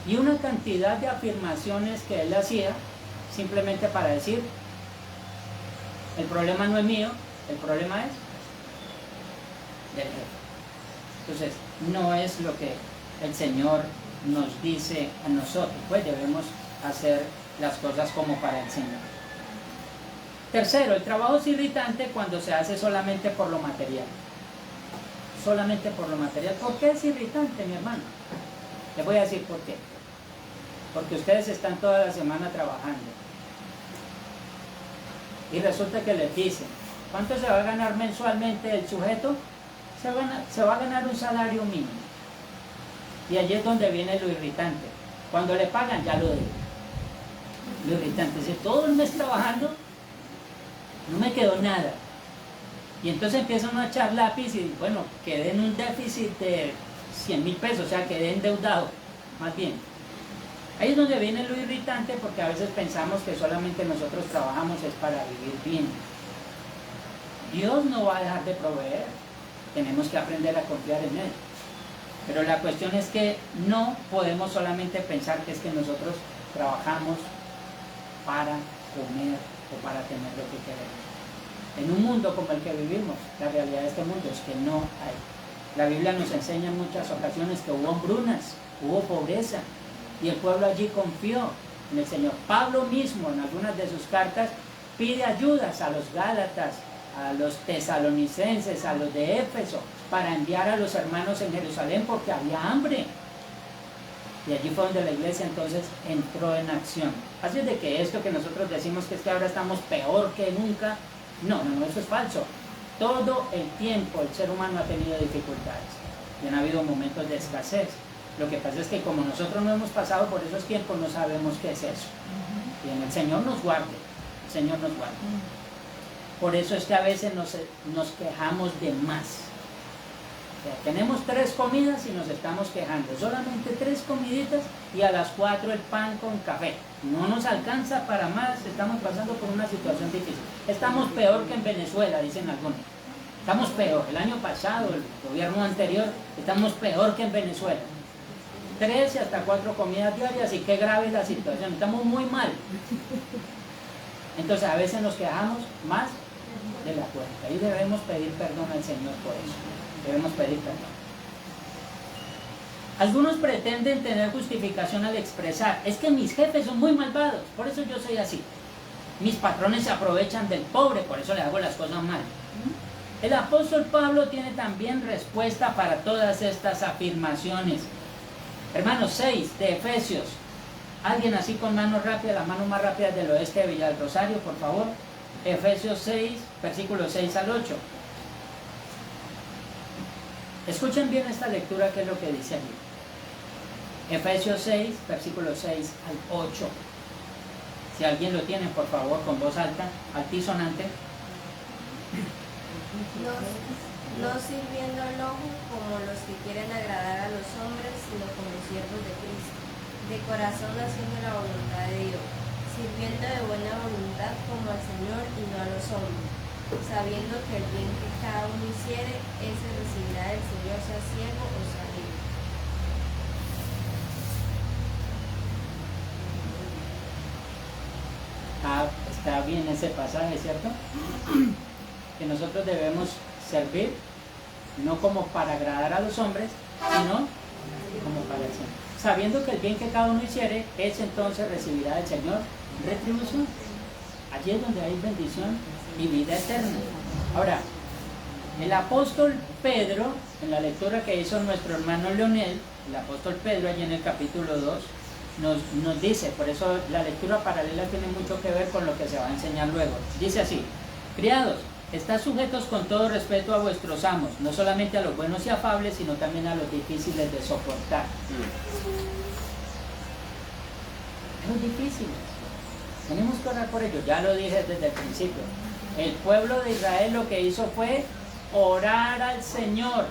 Y una cantidad de afirmaciones que él hacía simplemente para decir, el problema no es mío, el problema es del jefe. Entonces, no es lo que el Señor nos dice a nosotros, pues debemos hacer las cosas como para el Señor. Tercero, el trabajo es irritante cuando se hace solamente por lo material. Solamente por lo material. ¿Por qué es irritante, mi hermano? Les voy a decir por qué. Porque ustedes están toda la semana trabajando. Y resulta que les dicen, ¿cuánto se va a ganar mensualmente el sujeto? Se va a ganar un salario mínimo. Y allí es donde viene lo irritante. Cuando le pagan, ya lo deben. Lo irritante es que todo el mes trabajando, no me quedó nada. Y entonces empiezan a echar lápiz y bueno, quedé en un déficit de 100,000 pesos, o sea, quedé endeudado, más bien. Ahí es donde viene lo irritante, porque a veces pensamos que solamente nosotros trabajamos es para vivir bien. Dios no va a dejar de proveer, tenemos que aprender a confiar en Él. Pero la cuestión es que no podemos solamente pensar que es que nosotros trabajamos para comer o para tener lo que queremos. En un mundo como el que vivimos, la realidad de este mundo es que no hay. La Biblia nos enseña en muchas ocasiones que hubo hambrunas, hubo pobreza, y el pueblo allí confió en el Señor. Pablo mismo, en algunas de sus cartas, pide ayudas a los Gálatas, a los tesalonicenses, a los de Éfeso, para enviar a los hermanos en Jerusalén porque había hambre. Y allí fue donde la iglesia entonces entró en acción. Así es de que esto que nosotros decimos que es que ahora estamos peor que nunca, no, eso es falso. Todo el tiempo el ser humano ha tenido dificultades y han habido momentos de escasez. Lo que pasa es que como nosotros no hemos pasado por esos tiempos, no sabemos qué es eso. Y en el Señor nos guarde, el Señor nos guarde. Por eso es que a veces nos quejamos de más. O sea, tenemos 3 comidas y nos estamos quejando. Solamente 3 comiditas y a las 4 el pan con café. No nos alcanza para más, estamos pasando por una situación difícil. Estamos peor que en Venezuela, dicen algunos. Estamos peor. El año pasado, el gobierno anterior, estamos peor que en Venezuela. 3 y hasta 4 comidas diarias y qué grave es la situación. Estamos muy mal. Entonces a veces nos quejamos más de la cuenta y debemos pedir perdón al Señor por eso. Debemos pedir perdón. Algunos pretenden tener justificación al expresar, es que mis jefes son muy malvados, por eso yo soy así. Mis patrones se aprovechan del pobre, por eso le hago las cosas mal. El apóstol Pablo tiene también respuesta para todas estas afirmaciones. Hermanos 6 de Efesios, Alguien así con manos rápidas, las manos más rápidas del oeste de Villa del Rosario, por favor. Efesios 6, versículos 6 al 8. Escuchen bien esta lectura, que es lo que dice allí. Efesios 6, versículos 6 al 8. Si alguien lo tiene, por favor, con voz alta, altisonante. No sirviendo al ojo como los que quieren agradar a los hombres, sino como siervos de Cristo, de corazón haciendo la voluntad de Dios, sirviendo de buena voluntad como al Señor y no a los hombres, sabiendo que el bien que cada uno hiciere, ese recibirá del Señor, sea siervo o sea libre. Está bien ese pasaje, ¿cierto? Que nosotros debemos servir no como para agradar a los hombres, sino como para el Señor, sabiendo que el bien que cada uno hiciere, ese entonces recibirá del Señor retribución. Allí es donde hay bendición y vida eterna. Ahora, el apóstol Pedro, en la lectura que hizo nuestro hermano Leonel, el apóstol Pedro allí en el capítulo 2, nos dice, por eso la lectura paralela tiene mucho que ver con lo que se va a enseñar luego. Dice así: criados, estad sujetos con todo respeto a vuestros amos, no solamente a los buenos y afables, sino también a los difíciles de soportar. Los difíciles. Tenemos que orar por ellos, ya lo dije desde el principio. El pueblo de Israel lo que hizo fue orar al Señor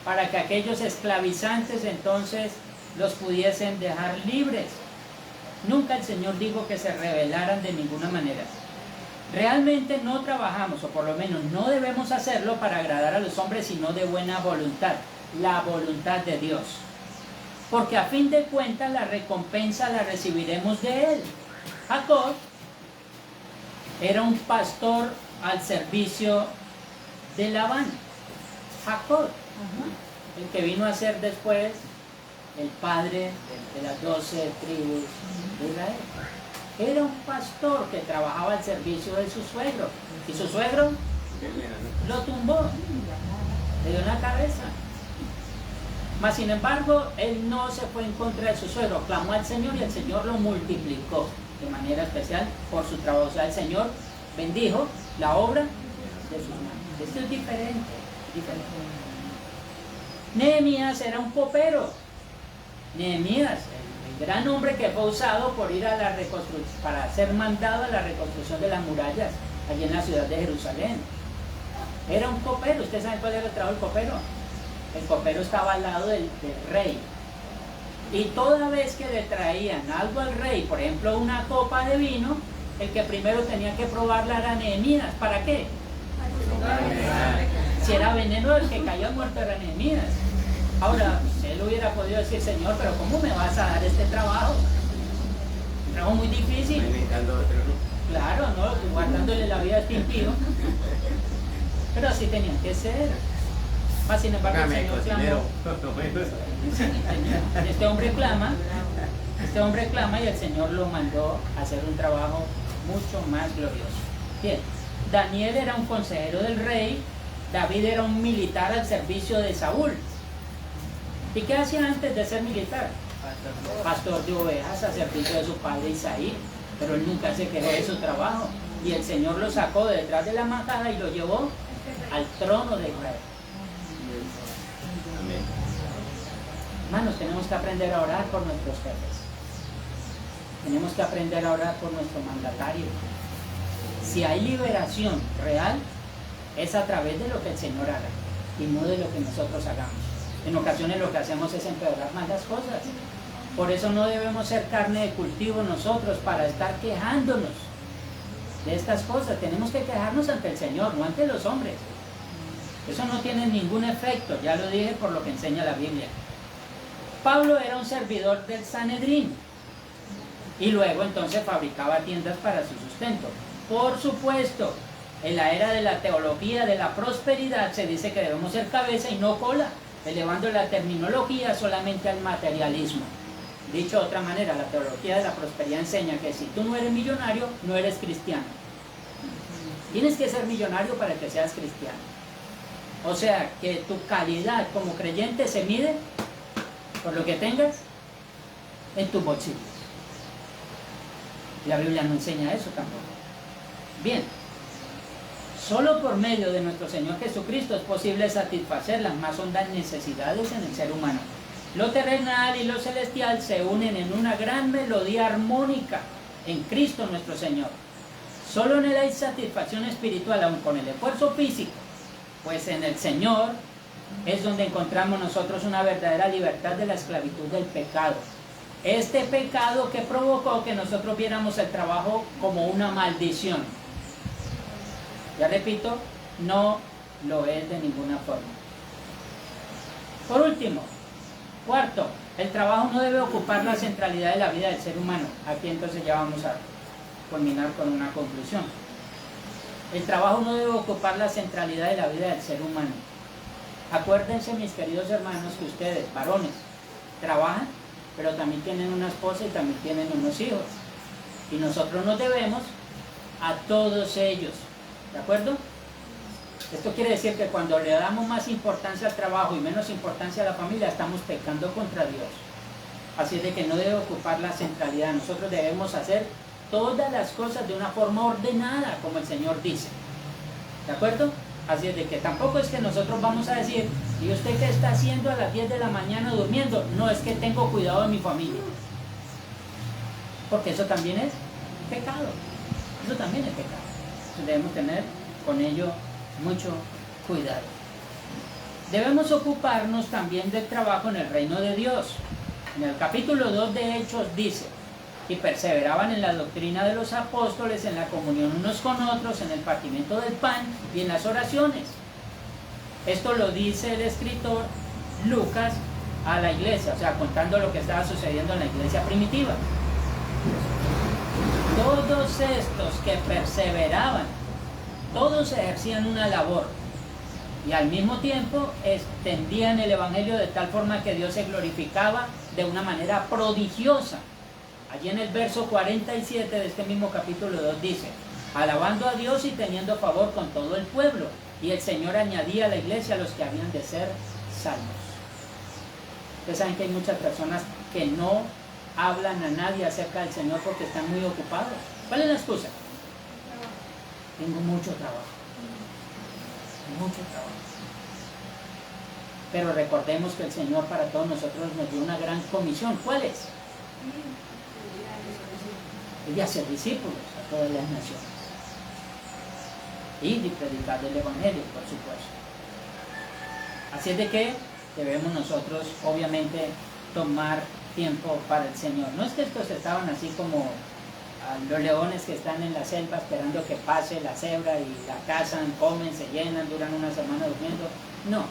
para que aquellos esclavizantes entonces los pudiesen dejar libres. Nunca el Señor dijo que se rebelaran de ninguna manera. Realmente no trabajamos, o por lo menos no debemos hacerlo para agradar a los hombres, sino de buena voluntad, la voluntad de Dios. Porque a fin de cuentas la recompensa la recibiremos de Él. Jacob era un pastor al servicio de Labán. Jacob, el que vino a ser después el padre de las 12 tribus de Israel. Era un pastor que trabajaba al servicio de su suegro. Y su suegro lo tumbó, le dio en la cabeza. Mas sin embargo, él no se fue en contra de su suegro, clamó al Señor y el Señor lo multiplicó de manera especial por su trabajo. O sea, el Señor bendijo la obra de sus manos. Esto es diferente. Nehemías era un copero. Nehemías, el gran hombre que fue usado por ir a la reconstrucción, para ser mandado a la reconstrucción de las murallas allí en la ciudad de Jerusalén. Era un copero. ¿Usted sabe cuál era el trabajo del copero? El copero estaba al lado del rey. Y toda vez que le traían algo al rey, por ejemplo una copa de vino, el que primero tenía que probarla era Nehemías. ¿Para qué? Si era veneno, el que cayó muerto era Nehemías. Ahora, él hubiera podido decir: Señor, pero ¿cómo me vas a dar este trabajo? Un trabajo muy difícil. Claro, ¿no? Guardándole la vida a este impío. Pero así tenían que ser. Mas, sin embargo, el Señor clamó. Este hombre clama y el Señor lo mandó a hacer un trabajo mucho más glorioso. Bien, Daniel era un consejero del rey. David era un militar al servicio de Saúl. ¿Y qué hacía antes de ser militar? Pastor de ovejas al servicio de su padre Isaí. Pero él nunca se quejó de su trabajo. Y el Señor lo sacó de detrás de la majada y lo llevó al trono de Israel. Amén. Hermanos, tenemos que aprender a orar por nuestros jefes. Tenemos que aprender a orar por nuestro mandatario. Si hay liberación real, es a través de lo que el Señor haga y no de lo que nosotros hagamos. En ocasiones lo que hacemos es empeorar más las cosas. Por eso no debemos ser carne de cultivo nosotros para estar quejándonos de estas cosas. Tenemos que quejarnos ante el Señor, no ante los hombres. Eso no tiene ningún efecto, ya lo dije por lo que enseña la Biblia. Pablo era un servidor del Sanedrín y luego entonces fabricaba tiendas para su sustento. Por supuesto, en la era de la teología de la prosperidad se dice que debemos ser cabeza y no cola, elevando la terminología solamente al materialismo. Dicho de otra manera, la teología de la prosperidad enseña que si tú no eres millonario, no eres cristiano. Tienes que ser millonario para que seas cristiano. O sea, que tu calidad como creyente se mide por lo que tengas en tu bolsillo. La Biblia no enseña eso tampoco. Bien, solo por medio de nuestro Señor Jesucristo es posible satisfacer las más hondas necesidades en el ser humano. Lo terrenal y lo celestial se unen en una gran melodía armónica en Cristo nuestro Señor. Solo en Él hay satisfacción espiritual, aun con el esfuerzo físico, pues en el Señor es donde encontramos nosotros una verdadera libertad de la esclavitud del pecado. Este pecado que provocó que nosotros viéramos el trabajo como una maldición. Ya repito, no lo es de ninguna forma. Por último, cuarto, el trabajo no debe ocupar la centralidad de la vida del ser humano. Aquí entonces ya vamos a culminar con una conclusión. El trabajo no debe ocupar la centralidad de la vida del ser humano. Acuérdense, mis queridos hermanos, que ustedes, varones, trabajan, pero también tienen una esposa y también tienen unos hijos. Y nosotros nos debemos a todos ellos. ¿De acuerdo? Esto quiere decir que cuando le damos más importancia al trabajo y menos importancia a la familia, estamos pecando contra Dios. Así es de que no debe ocupar la centralidad. Nosotros debemos hacer todas las cosas de una forma ordenada, como el Señor dice. ¿De acuerdo? Así es de que tampoco es que nosotros vamos a decir, ¿y usted qué está haciendo a las 10 de la mañana durmiendo? No, es que tengo cuidado de mi familia. Porque eso también es pecado. Eso también es pecado. Entonces debemos tener con ello mucho cuidado. Debemos ocuparnos también del trabajo en el reino de Dios. En el capítulo 2 de Hechos dice: y perseveraban en la doctrina de los apóstoles, en la comunión unos con otros, en el partimiento del pan y en las oraciones. Esto lo dice el escritor Lucas a la iglesia, o sea, contando lo que estaba sucediendo en la iglesia primitiva. Todos estos que perseveraban, todos ejercían una labor y al mismo tiempo extendían el evangelio de tal forma que Dios se glorificaba de una manera prodigiosa. Allí en el verso 47 de este mismo capítulo 2 dice: alabando a Dios y teniendo favor con todo el pueblo, y el Señor añadía a la iglesia a los que habían de ser salvos. Ustedes saben que hay muchas personas que no hablan a nadie acerca del Señor porque están muy ocupados. ¿Cuál es la excusa? Tengo mucho trabajo. Mucho trabajo. Pero recordemos que el Señor para todos nosotros nos dio una gran comisión. ¿Cuál es? Y de hacer discípulos a todas las naciones. Y de predicar el Evangelio, por supuesto. Así es de que debemos nosotros, obviamente, tomar tiempo para el Señor. No es que estos estaban así como los leones que están en la selva esperando que pase la cebra y la cazan, comen, se llenan, duran una semana durmiendo. No.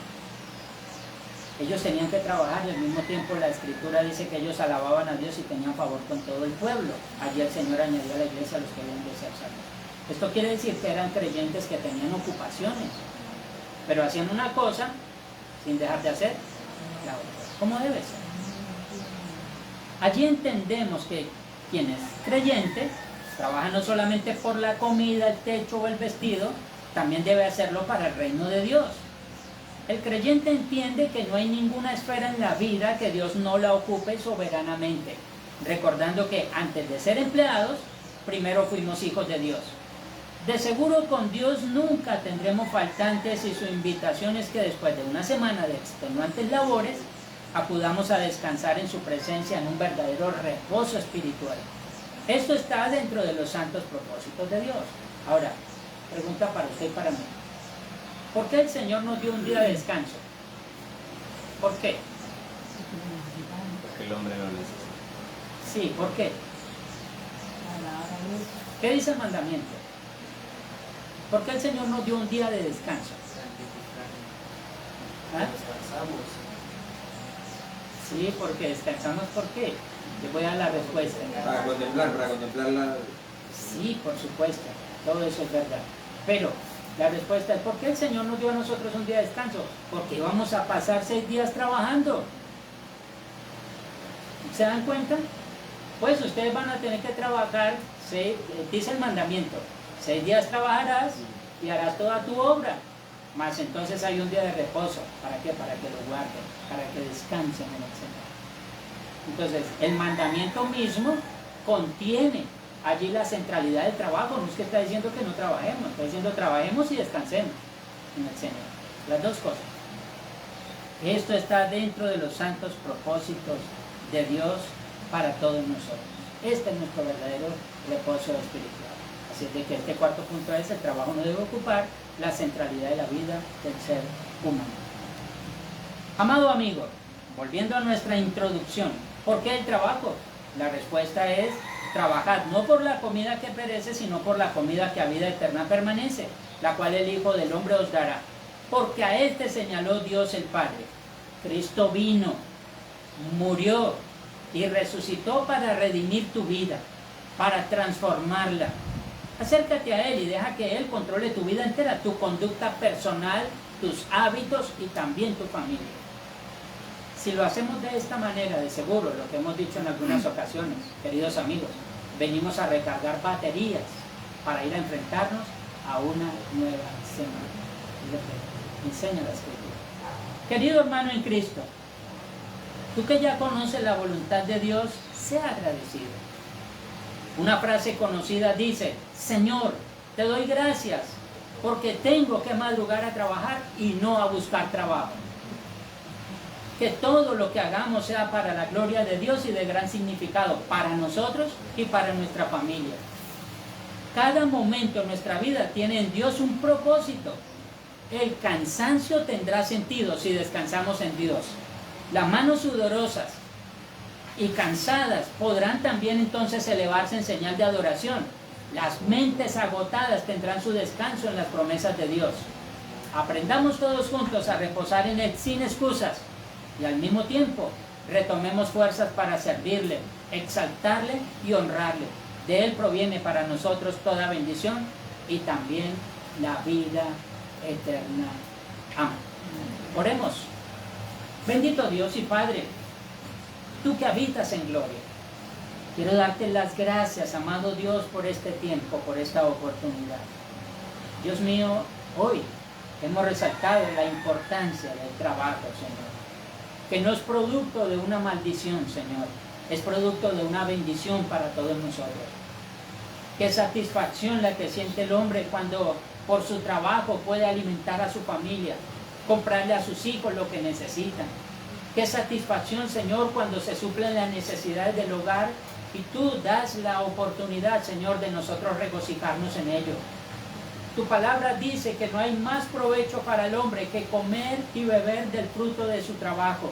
Ellos tenían que trabajar y al mismo tiempo la Escritura dice que ellos alababan a Dios y tenían favor con todo el pueblo. Allí el Señor añadió a la iglesia a los que habían de ser salvos. Esto quiere decir que eran creyentes que tenían ocupaciones, pero hacían una cosa sin dejar de hacer la otra, como debe ser. Allí entendemos que quien es creyente trabaja no solamente por la comida, el techo o el vestido, también debe hacerlo para el reino de Dios. El creyente entiende que no hay ninguna esfera en la vida que Dios no la ocupe soberanamente, recordando que antes de ser empleados, primero fuimos hijos de Dios. De seguro con Dios nunca tendremos faltantes y su invitación es que después de una semana de extenuantes labores, acudamos a descansar en su presencia en un verdadero reposo espiritual. Esto está dentro de los santos propósitos de Dios. Ahora, pregunta para usted y para mí. ¿Por qué el Señor nos dio un día de descanso? ¿Por qué? Porque el hombre lo necesita. Sí, ¿por qué? ¿Qué dice el mandamiento? ¿Por qué el Señor nos dio un día de descanso? ¿Ah? Descansamos. Sí, porque descansamos, ¿por qué? Les voy a dar la respuesta. Para contemplar la... Sí, por supuesto, todo eso es verdad. Pero la respuesta es: ¿por qué el Señor nos dio a nosotros un día de descanso? Porque vamos a pasar 6 días trabajando. ¿Se dan cuenta? Pues ustedes van a tener que trabajar, dice el mandamiento, 6 días trabajarás y harás toda tu obra. Más entonces hay un día de reposo. ¿Para qué? Para que lo guarden, para que descansen en el Señor. Entonces, el mandamiento mismo contiene allí la centralidad del trabajo. No es que está diciendo que no trabajemos, está diciendo trabajemos y descansemos en el Señor. Las dos cosas. Esto está dentro de los santos propósitos de Dios para todos nosotros. Este es nuestro verdadero reposo espiritual. Así es de que este cuarto punto es: el trabajo no debe ocupar la centralidad de la vida del ser humano. Amado amigo, volviendo a nuestra introducción, ¿por qué el trabajo? La respuesta es: trabajad no por la comida que perece, sino por la comida que a vida eterna permanece, la cual el Hijo del Hombre os dará. Porque a este señaló Dios el Padre. Cristo vino, murió y resucitó para redimir tu vida, para transformarla. Acércate a Él y deja que Él controle tu vida entera, tu conducta personal, tus hábitos y también tu familia. Si lo hacemos de esta manera, de seguro, lo que hemos dicho en algunas ocasiones, queridos amigos, venimos a recargar baterías para ir a enfrentarnos a una nueva semana. Es lo que enseña la Escritura. Querido hermano en Cristo, tú que ya conoces la voluntad de Dios, sea agradecido. Una frase conocida dice: Señor, te doy gracias porque tengo que madrugar a trabajar y no a buscar trabajo. Que todo lo que hagamos sea para la gloria de Dios y de gran significado para nosotros y para nuestra familia. Cada momento en nuestra vida tiene en Dios un propósito. El cansancio tendrá sentido si descansamos en Dios. Las manos sudorosas y cansadas podrán también entonces elevarse en señal de adoración. Las mentes agotadas tendrán su descanso en las promesas de Dios. Aprendamos todos juntos a reposar en Él sin excusas y al mismo tiempo retomemos fuerzas para servirle, exaltarle y honrarle. De Él proviene para nosotros toda bendición y también la vida eterna. Amén. Oremos. Bendito Dios y Padre, tú que habitas en gloria, quiero darte las gracias, amado Dios, por este tiempo, por esta oportunidad. Dios mío, hoy hemos resaltado la importancia del trabajo, Señor, que no es producto de una maldición, Señor, es producto de una bendición para todos nosotros. Qué satisfacción la que siente el hombre cuando por su trabajo puede alimentar a su familia, comprarle a sus hijos lo que necesitan. Qué satisfacción, Señor, cuando se suplen las necesidades del hogar y tú das la oportunidad, Señor, de nosotros regocijarnos en ello. Tu palabra dice que no hay más provecho para el hombre que comer y beber del fruto de su trabajo.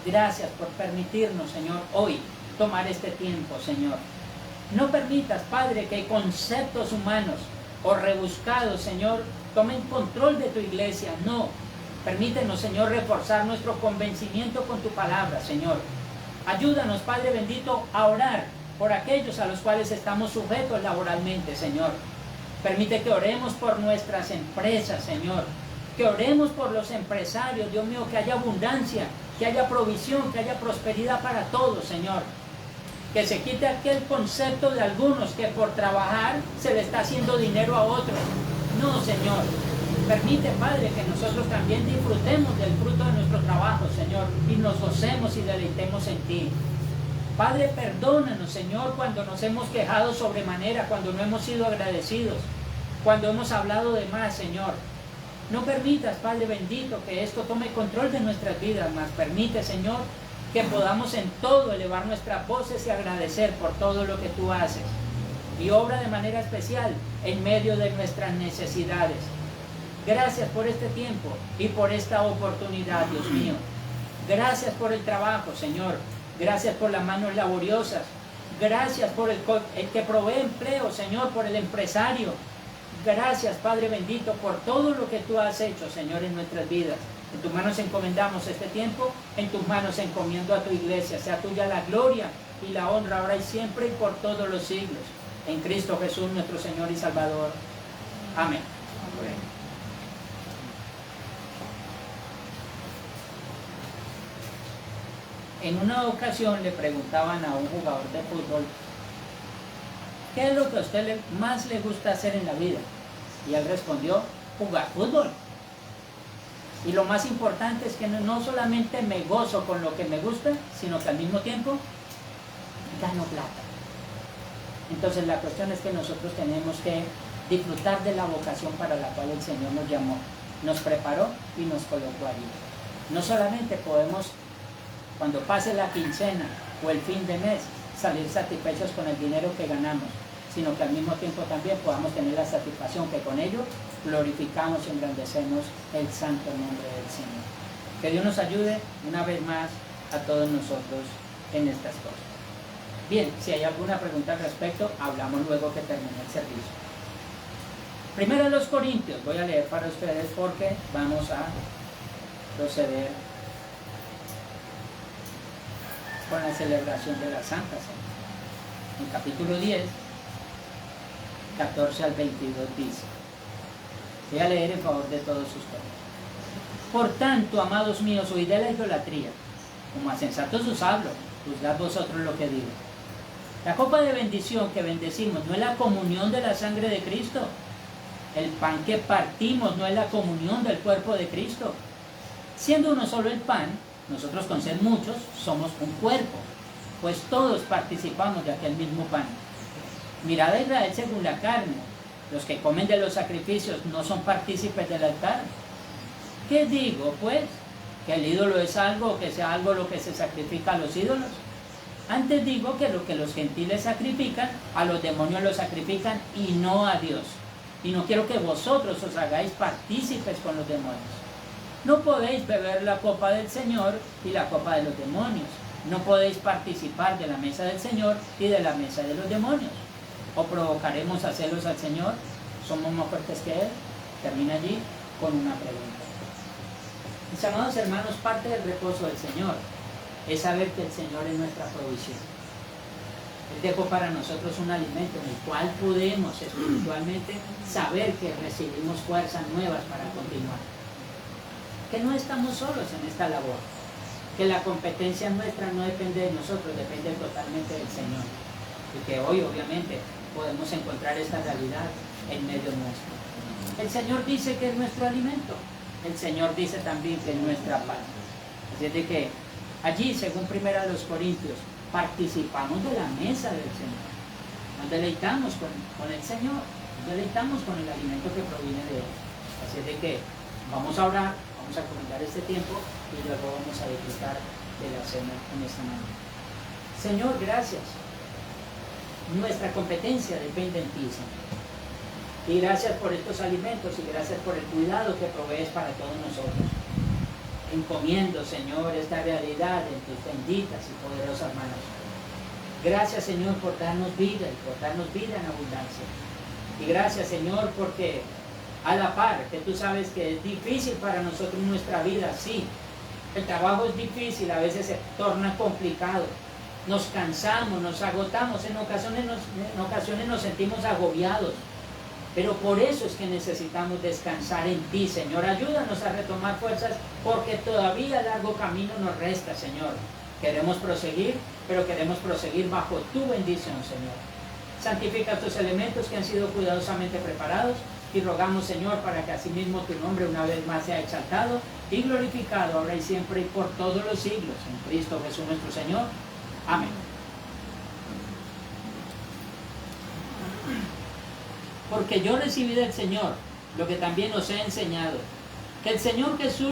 Gracias por permitirnos, Señor, hoy tomar este tiempo, Señor. No permitas, Padre, que conceptos humanos o rebuscados, Señor, tomen control de tu iglesia. No, permítenos, Señor, reforzar nuestro convencimiento con tu palabra, Señor. Ayúdanos, Padre bendito, a orar por aquellos a los cuales estamos sujetos laboralmente, Señor. Permite que oremos por nuestras empresas, Señor. Que oremos por los empresarios, Dios mío, que haya abundancia, que haya provisión, que haya prosperidad para todos, Señor. Que se quite aquel concepto de algunos que por trabajar se le está haciendo dinero a otros. No, Señor. Permite, Padre, que nosotros también disfrutemos del fruto de nuestro trabajo, Señor, y nos gocemos y deleitemos en ti. Padre, perdónanos, Señor, cuando nos hemos quejado sobremanera, cuando no hemos sido agradecidos, cuando hemos hablado de más, Señor. No permitas, Padre bendito, que esto tome control de nuestras vidas, mas permite, Señor, que podamos en todo elevar nuestras voces y agradecer por todo lo que tú haces. Y obra de manera especial en medio de nuestras necesidades. Gracias por este tiempo y por esta oportunidad, Dios mío. Gracias por el trabajo, Señor. Gracias por las manos laboriosas. Gracias por el que provee empleo, Señor, por el empresario. Gracias, Padre bendito, por todo lo que tú has hecho, Señor, en nuestras vidas. En tus manos encomendamos este tiempo, en tus manos encomiendo a tu iglesia. Sea tuya la gloria y la honra ahora y siempre y por todos los siglos. En Cristo Jesús, nuestro Señor y Salvador. Amén. Amén. En una ocasión le preguntaban a un jugador de fútbol, ¿qué es lo que a usted más le gusta hacer en la vida? Y él respondió, jugar fútbol. Y lo más importante es que no solamente me gozo con lo que me gusta, sino que al mismo tiempo gano plata. Entonces la cuestión es que nosotros tenemos que disfrutar de la vocación para la cual el Señor nos llamó, nos preparó y nos colocó allí. No solamente podemos, cuando pase la quincena o el fin de mes, salir satisfechos con el dinero que ganamos, sino que al mismo tiempo también podamos tener la satisfacción que con ello glorificamos y engrandecemos el santo nombre del Señor. Que Dios nos ayude una vez más a todos nosotros en estas cosas. Bien, si hay alguna pregunta al respecto, hablamos luego que termine el servicio. Primero los Corintios, voy a leer para ustedes porque vamos a proceder con la celebración de la Santa Cena. En capítulo 10, 14 al 22 dice, voy a leer en favor de todos ustedes. Por tanto, amados míos, huid de la idolatría, como a sensatos os hablo, juzgad vosotros lo que digo. La copa de bendición que bendecimos no es la comunión de la sangre de Cristo. El pan que partimos no es la comunión del cuerpo de Cristo. Siendo uno solo el pan, nosotros con ser muchos somos un cuerpo, pues todos participamos de aquel mismo pan. Mirad a Israel según la carne. Los que comen de los sacrificios no son partícipes del altar. ¿Qué digo, pues? ¿Que el ídolo es algo, que sea algo lo que se sacrifica a los ídolos? Antes digo que lo que los gentiles sacrifican, a los demonios lo sacrifican y no a Dios. Y no quiero que vosotros os hagáis partícipes con los demonios. No podéis beber la copa del Señor y la copa de los demonios. No podéis participar de la mesa del Señor y de la mesa de los demonios. ¿O provocaremos a celos al Señor? ¿Somos más fuertes que Él? Termina allí con una pregunta. Mis amados hermanos, parte del reposo del Señor es saber que el Señor es nuestra provisión. Él dejó para nosotros un alimento en el cual podemos espiritualmente saber que recibimos fuerzas nuevas para continuar. Que no estamos solos en esta labor. Que la competencia nuestra no depende de nosotros, depende totalmente del Señor. Y que hoy obviamente podemos encontrar esta realidad en medio nuestro. El Señor dice que es nuestro alimento. El Señor dice también que es nuestra paz. Así es de que allí, según 1 Corintios, participamos de la mesa del Señor. Nos deleitamos con el Señor, nos deleitamos con el alimento que proviene de Él. Así es de que vamos a orar, vamos a comentar este tiempo y luego vamos a disfrutar de la cena en esta mañana. Señor, gracias. Nuestra competencia depende en ti, Señor. Y gracias por estos alimentos y gracias por el cuidado que provees para todos nosotros. Encomiendo, Señor, esta realidad en tus benditas y poderosas manos. Gracias, Señor, por darnos vida y por darnos vida en abundancia. Y gracias, Señor, porque a la par, que tú sabes que es difícil para nosotros nuestra vida, sí. El trabajo es difícil, a veces se torna complicado. Nos cansamos, nos agotamos, en ocasiones nos sentimos agobiados. Pero por eso es que necesitamos descansar en ti, Señor. Ayúdanos a retomar fuerzas porque todavía largo camino nos resta, Señor. Queremos proseguir, pero queremos proseguir bajo tu bendición, Señor. Santifica estos elementos que han sido cuidadosamente preparados y rogamos, Señor, para que asimismo tu nombre una vez más sea exaltado y glorificado ahora y siempre y por todos los siglos. En Cristo Jesús nuestro Señor. Amén. Porque yo recibí del Señor lo que también os he enseñado, que el Señor Jesús